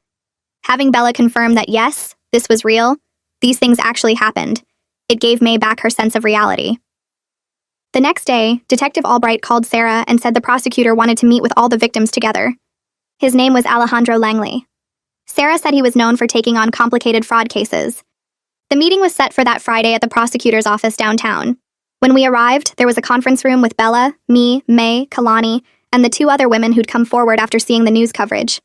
Having Bella confirm that yes, this was real, these things actually happened, it gave May back her sense of reality. The next day, Detective Albright called Sarah and said the prosecutor wanted to meet with all the victims together. His name was Alejandro Langley. Sarah said he was known for taking on complicated fraud cases. The meeting was set for that Friday at the prosecutor's office downtown. When we arrived, there was a conference room with Bella, me, May, Kalani, and the 2 other women who'd come forward after seeing the news coverage.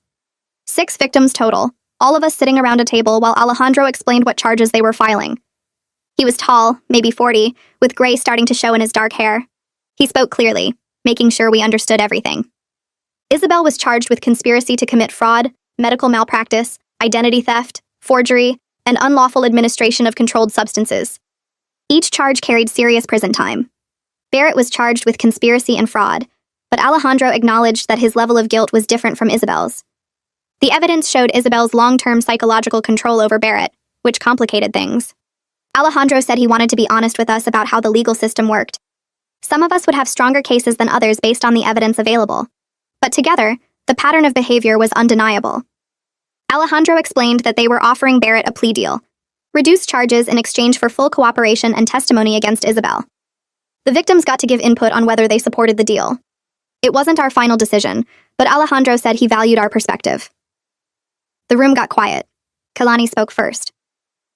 6 victims total, all of us sitting around a table while Alejandro explained what charges they were filing. He was tall, maybe 40, with gray starting to show in his dark hair. He spoke clearly, making sure we understood everything. Isabel was charged with conspiracy to commit fraud, medical malpractice, identity theft, forgery, and unlawful administration of controlled substances. Each charge carried serious prison time. Barrett was charged with conspiracy and fraud, but Alejandro acknowledged that his level of guilt was different from Isabel's. The evidence showed Isabel's long-term psychological control over Barrett, which complicated things. Alejandro said he wanted to be honest with us about how the legal system worked. Some of us would have stronger cases than others based on the evidence available. But together, the pattern of behavior was undeniable. Alejandro explained that they were offering Barrett a plea deal, reduced charges in exchange for full cooperation and testimony against Isabel. The victims got to give input on whether they supported the deal. It wasn't our final decision, but Alejandro said he valued our perspective. The room got quiet. Kalani spoke first.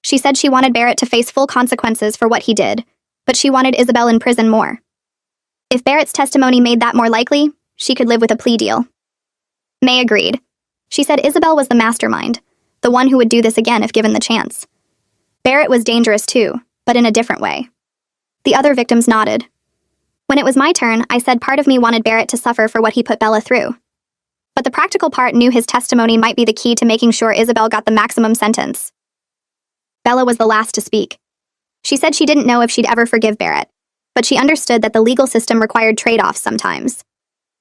She said she wanted Barrett to face full consequences for what he did, but she wanted Isabel in prison more. If Barrett's testimony made that more likely, she could live with a plea deal. May agreed. She said Isabel was the mastermind, the one who would do this again if given the chance. Barrett was dangerous too, but in a different way. The other victims nodded. When it was my turn, I said part of me wanted Barrett to suffer for what he put Bella through. But the practical part knew his testimony might be the key to making sure Isabel got the maximum sentence. Bella was the last to speak. She said she didn't know if she'd ever forgive Barrett, but she understood that the legal system required trade-offs sometimes.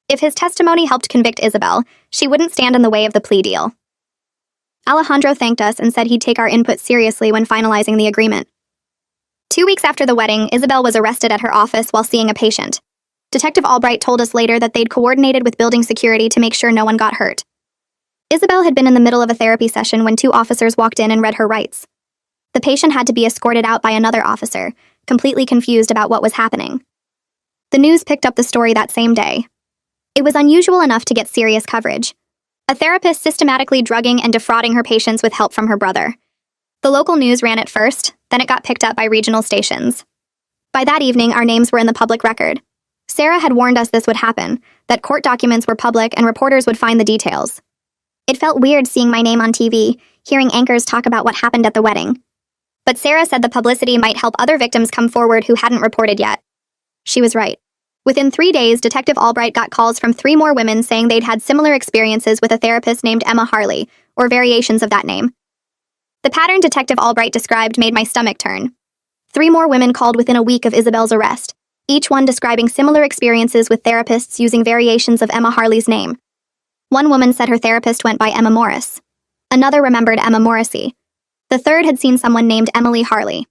If his testimony helped convict Isabel, she wouldn't stand in the way of the plea deal. Alejandro thanked us and said he'd take our input seriously when finalizing the agreement. 2 weeks after the wedding, Isabel was arrested at her office while seeing a patient. Detective Albright told us later that they'd coordinated with building security to make sure no one got hurt. Isabel had been in the middle of a therapy session when 2 officers walked in and read her rights. The patient had to be escorted out by another officer, completely confused about what was happening. The news picked up the story that same day. It was unusual enough to get serious coverage. A therapist systematically drugging and defrauding her patients with help from her brother. The local news ran it first, then it got picked up by regional stations. By that evening, our names were in the public record. Sarah had warned us this would happen, that court documents were public and reporters would find the details. It felt weird seeing my name on TV, hearing anchors talk about what happened at the wedding. But Sarah said the publicity might help other victims come forward who hadn't reported yet. She was right. Within 3 days, Detective Albright got calls from 3 more women saying they'd had similar experiences with a therapist named Emma Harley, or variations of that name. The pattern Detective Albright described made my stomach turn. 3 more women called within a week of Isabel's arrest, each one describing similar experiences with therapists using variations of Emma Harley's name. One woman said her therapist went by Emma Morris. Another remembered Emma Morrissey. The third had seen someone named Emily Harley.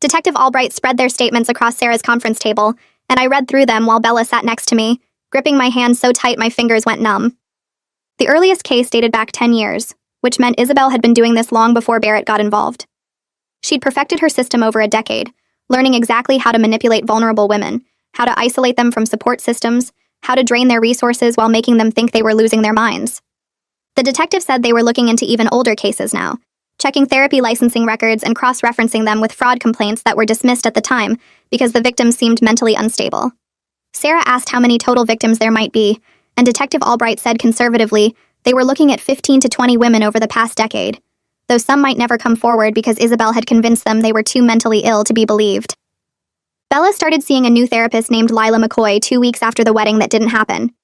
Detective Albright spread their statements across Sarah's conference table, and I read through them while Bella sat next to me, gripping my hand so tight my fingers went numb. The earliest case dated back 10 years, which meant Isabel had been doing this long before Barrett got involved. She'd perfected her system over a decade, learning exactly how to manipulate vulnerable women, how to isolate them from support systems, how to drain their resources while making them think they were losing their minds. The detective said they were looking into even older cases now, checking therapy licensing records and cross-referencing them with fraud complaints that were dismissed at the time because the victims seemed mentally unstable. Sarah asked how many total victims there might be, and Detective Albright said conservatively they were looking at 15 to 20 women over the past decade, though some might never come forward because Isabel had convinced them they were too mentally ill to be believed. Bella started seeing a new therapist named Lila McCoy 2 weeks after the wedding that didn't happen.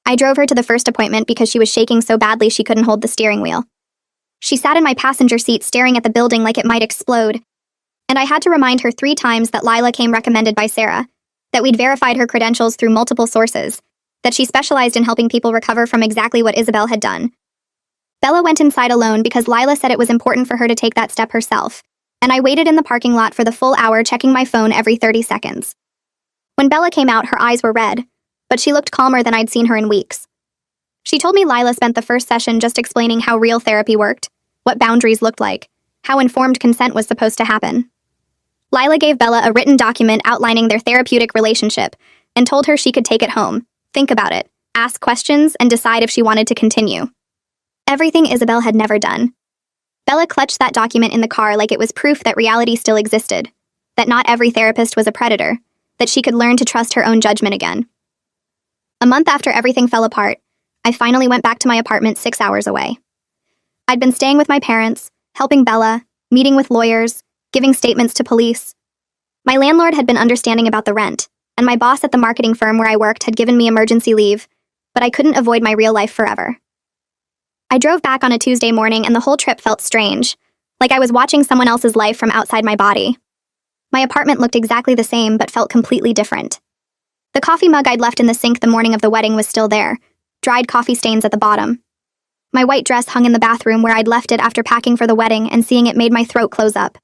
I drove her to the first appointment because she was shaking so badly she couldn't hold the steering wheel. She sat in my passenger seat staring at the building like it might explode, and I had to remind her 3 times that Lila came recommended by Sarah, that we'd verified her credentials through multiple sources, that she specialized in helping people recover from exactly what Isabel had done. Bella went inside alone because Lila said it was important for her to take that step herself, and I waited in the parking lot for the full hour checking my phone every 30 seconds. When Bella came out, her eyes were red, but she looked calmer than I'd seen her in weeks. She told me Lila spent the first session just explaining how real therapy worked, what boundaries looked like, how informed consent was supposed to happen. Lila gave Bella a written document outlining their therapeutic relationship and told her she could take it home, think about it, ask questions, and decide if she wanted to continue. Everything Isabel had never done. Bella clutched that document in the car like it was proof that reality still existed, that not every therapist was a predator, that she could learn to trust her own judgment again. A month after everything fell apart, I finally went back to my apartment 6 hours away. I'd been staying with my parents, helping Bella, meeting with lawyers, giving statements to police. My landlord had been understanding about the rent, and my boss at the marketing firm where I worked had given me emergency leave, but I couldn't avoid my real life forever. I drove back on a Tuesday morning and the whole trip felt strange, like I was watching someone else's life from outside my body. My apartment looked exactly the same but felt completely different. The coffee mug I'd left in the sink the morning of the wedding was still there, dried coffee stains at the bottom. My white dress hung in the bathroom where I'd left it after packing for the wedding, and seeing it made my throat close up.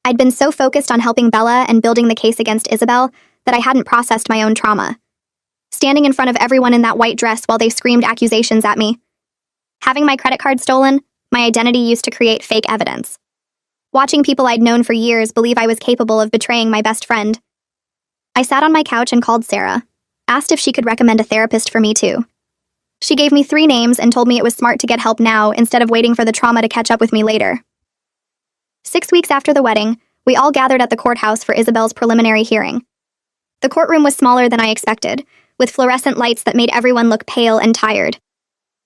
I'd been so focused on helping Bella and building the case against Isabel that I hadn't processed my own trauma. Standing in front of everyone in that white dress while they screamed accusations at me. Having my credit card stolen, my identity used to create fake evidence. Watching people I'd known for years believe I was capable of betraying my best friend. I sat on my couch and called Sarah, asked if she could recommend a therapist for me too. She gave me 3 names and told me it was smart to get help now instead of waiting for the trauma to catch up with me later. 6 weeks after the wedding, we all gathered at the courthouse for Isabel's preliminary hearing. The courtroom was smaller than I expected, with fluorescent lights that made everyone look pale and tired.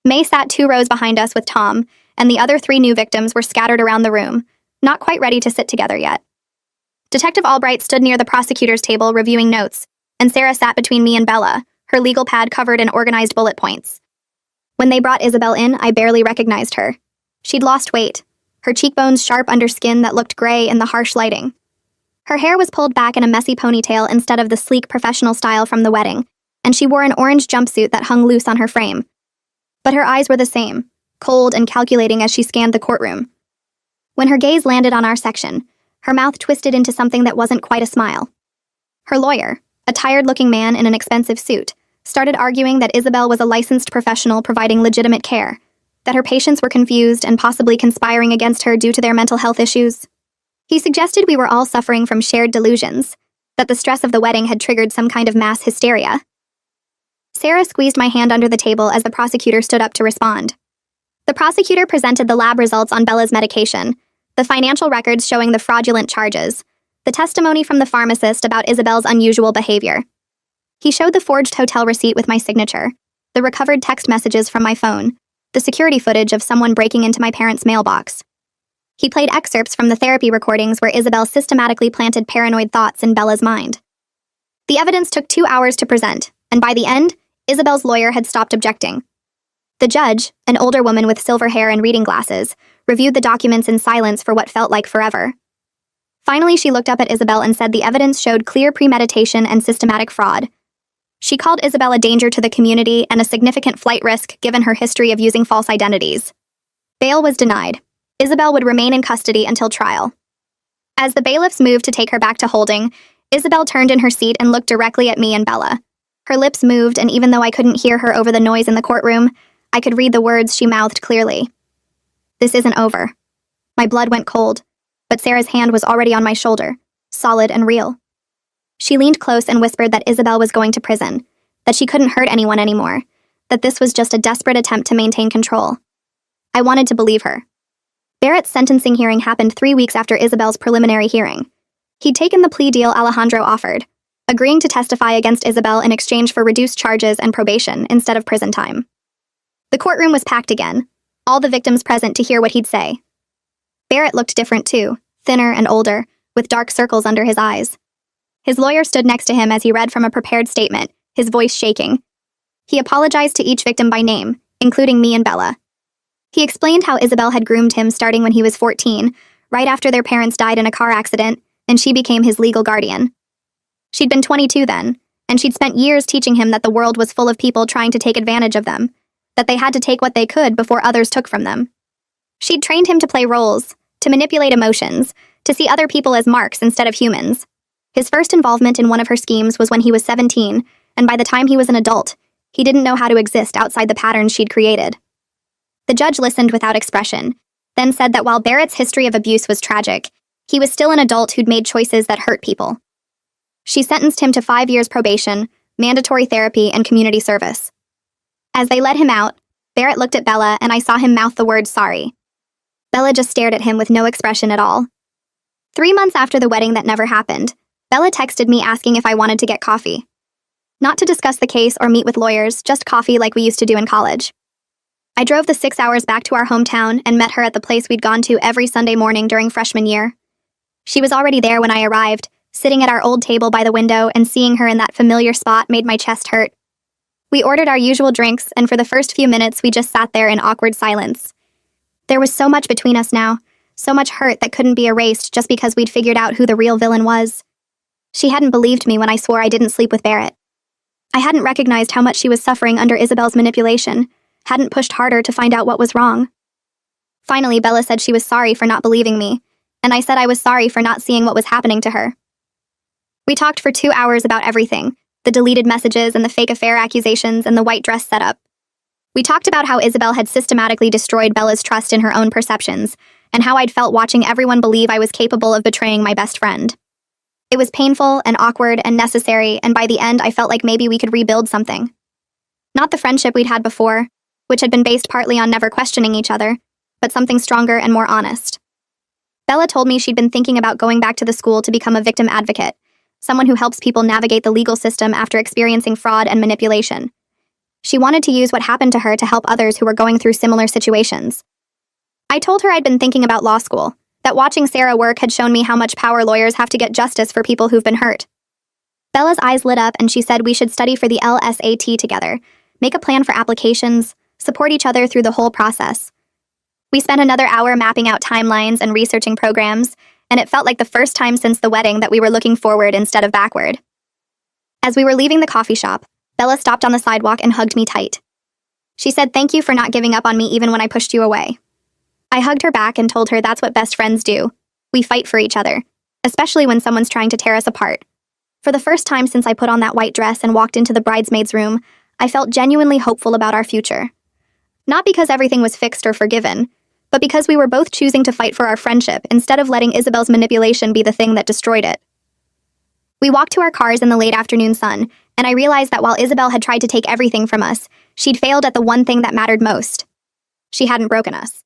May sat 2 rows behind us with Tom, and the other 3 new victims were scattered around the room, not quite ready to sit together yet. Detective Albright stood near the prosecutor's table reviewing notes, and Sarah sat between me and Bella, her legal pad covered in organized bullet points. When they brought Isabel in, I barely recognized her. She'd lost weight, her cheekbones sharp under skin that looked gray in the harsh lighting. Her hair was pulled back in a messy ponytail instead of the sleek professional style from the wedding, and she wore an orange jumpsuit that hung loose on her frame. But her eyes were the same, cold and calculating as she scanned the courtroom. When her gaze landed on our section, her mouth twisted into something that wasn't quite a smile. Her lawyer, a tired-looking man in an expensive suit, started arguing that Isabel was a licensed professional providing legitimate care, that her patients were confused and possibly conspiring against her due to their mental health issues. He suggested we were all suffering from shared delusions, that the stress of the wedding had triggered some kind of mass hysteria. Sarah squeezed my hand under the table as the prosecutor stood up to respond. The prosecutor presented the lab results on Bella's medication, the financial records showing the fraudulent charges, the testimony from the pharmacist about Isabel's unusual behavior. He showed the forged hotel receipt with my signature, the recovered text messages from my phone, the security footage of someone breaking into my parents' mailbox. He played excerpts from the therapy recordings where Isabel systematically planted paranoid thoughts in Bella's mind. The evidence took 2 hours to present, and by the end, Isabel's lawyer had stopped objecting. The judge, an older woman with silver hair and reading glasses, reviewed the documents in silence for what felt like forever. Finally, she looked up at Isabel and said the evidence showed clear premeditation and systematic fraud. She called Isabel a danger to the community and a significant flight risk given her history of using false identities. Bail was denied. Isabel would remain in custody until trial. As the bailiffs moved to take her back to holding, Isabel turned in her seat and looked directly at me and Bella. Her lips moved, and even though I couldn't hear her over the noise in the courtroom, I could read the words she mouthed clearly. This isn't over. My blood went cold, but Sarah's hand was already on my shoulder, solid and real. She leaned close and whispered that Isabel was going to prison, that she couldn't hurt anyone anymore, that this was just a desperate attempt to maintain control. I wanted to believe her. Barrett's sentencing hearing happened 3 weeks after Isabel's preliminary hearing. He'd taken the plea deal Alejandro offered, agreeing to testify against Isabel in exchange for reduced charges and probation instead of prison time. The courtroom was packed again, all the victims present to hear what he'd say. Barrett looked different too, thinner and older, with dark circles under his eyes. His lawyer stood next to him as he read from a prepared statement, his voice shaking. He apologized to each victim by name, including me and Bella. He explained how Isabel had groomed him starting when he was 14, right after their parents died in a car accident, and she became his legal guardian. She'd been 22 then, and she'd spent years teaching him that the world was full of people trying to take advantage of them, that they had to take what they could before others took from them. She'd trained him to play roles, to manipulate emotions, to see other people as marks instead of humans. His first involvement in one of her schemes was when he was 17, and by the time he was an adult, He didn't know how to exist outside the patterns she'd created. The judge listened without expression, then said that while Barrett's history of abuse was tragic, he was still an adult who'd made choices that hurt people. She sentenced him to 5 years probation, mandatory therapy, and community service. As they let him out, Barrett looked at Bella and I saw him mouth the word sorry. Bella just stared at him with no expression at all. 3 months after the wedding that never happened, Bella texted me asking if I wanted to get coffee. Not to discuss the case or meet with lawyers, just coffee like we used to do in college. I drove the 6 hours back to our hometown and met her at the place we'd gone to every Sunday morning during freshman year. She was already there when I arrived, sitting at our old table by the window, and seeing her in that familiar spot made my chest hurt. We ordered our usual drinks, and for the first few minutes we just sat there in awkward silence. There was so much between us now, so much hurt that couldn't be erased just because we'd figured out who the real villain was. She hadn't believed me when I swore I didn't sleep with Barrett. I hadn't recognized how much she was suffering under Isabel's manipulation, hadn't pushed harder to find out what was wrong. Finally, Bella said she was sorry for not believing me, and I said I was sorry for not seeing what was happening to her. We talked for 2 hours about everything, the deleted messages and the fake affair accusations and the white dress setup. We talked about how Isabel had systematically destroyed Bella's trust in her own perceptions, and how I'd felt watching everyone believe I was capable of betraying my best friend. It was painful and awkward and necessary, and by the end I felt like maybe we could rebuild something. Not the friendship we'd had before, which had been based partly on never questioning each other, but something stronger and more honest. Bella told me she'd been thinking about going back to the school to become a victim advocate, someone who helps people navigate the legal system after experiencing fraud and manipulation. She wanted to use what happened to her to help others who were going through similar situations. I told her I'd been thinking about law school, that watching Sarah work had shown me how much power lawyers have to get justice for people who've been hurt. Bella's eyes lit up and she said we should study for the LSAT together, make a plan for applications, support each other through the whole process. We spent another hour mapping out timelines and researching programs, and it felt like the first time since the wedding that we were looking forward instead of backward. As we were leaving the coffee shop, Bella stopped on the sidewalk and hugged me tight. She said thank you for not giving up on me even when I pushed you away. I hugged her back and told her that's what best friends do. We fight for each other, especially when someone's trying to tear us apart. For the first time since I put on that white dress and walked into the bridesmaid's room, I felt genuinely hopeful about our future. Not because everything was fixed or forgiven, but because we were both choosing to fight for our friendship instead of letting Isabel's manipulation be the thing that destroyed it. We walked to our cars in the late afternoon sun, and I realized that while Isabel had tried to take everything from us, she'd failed at the one thing that mattered most. She hadn't broken us.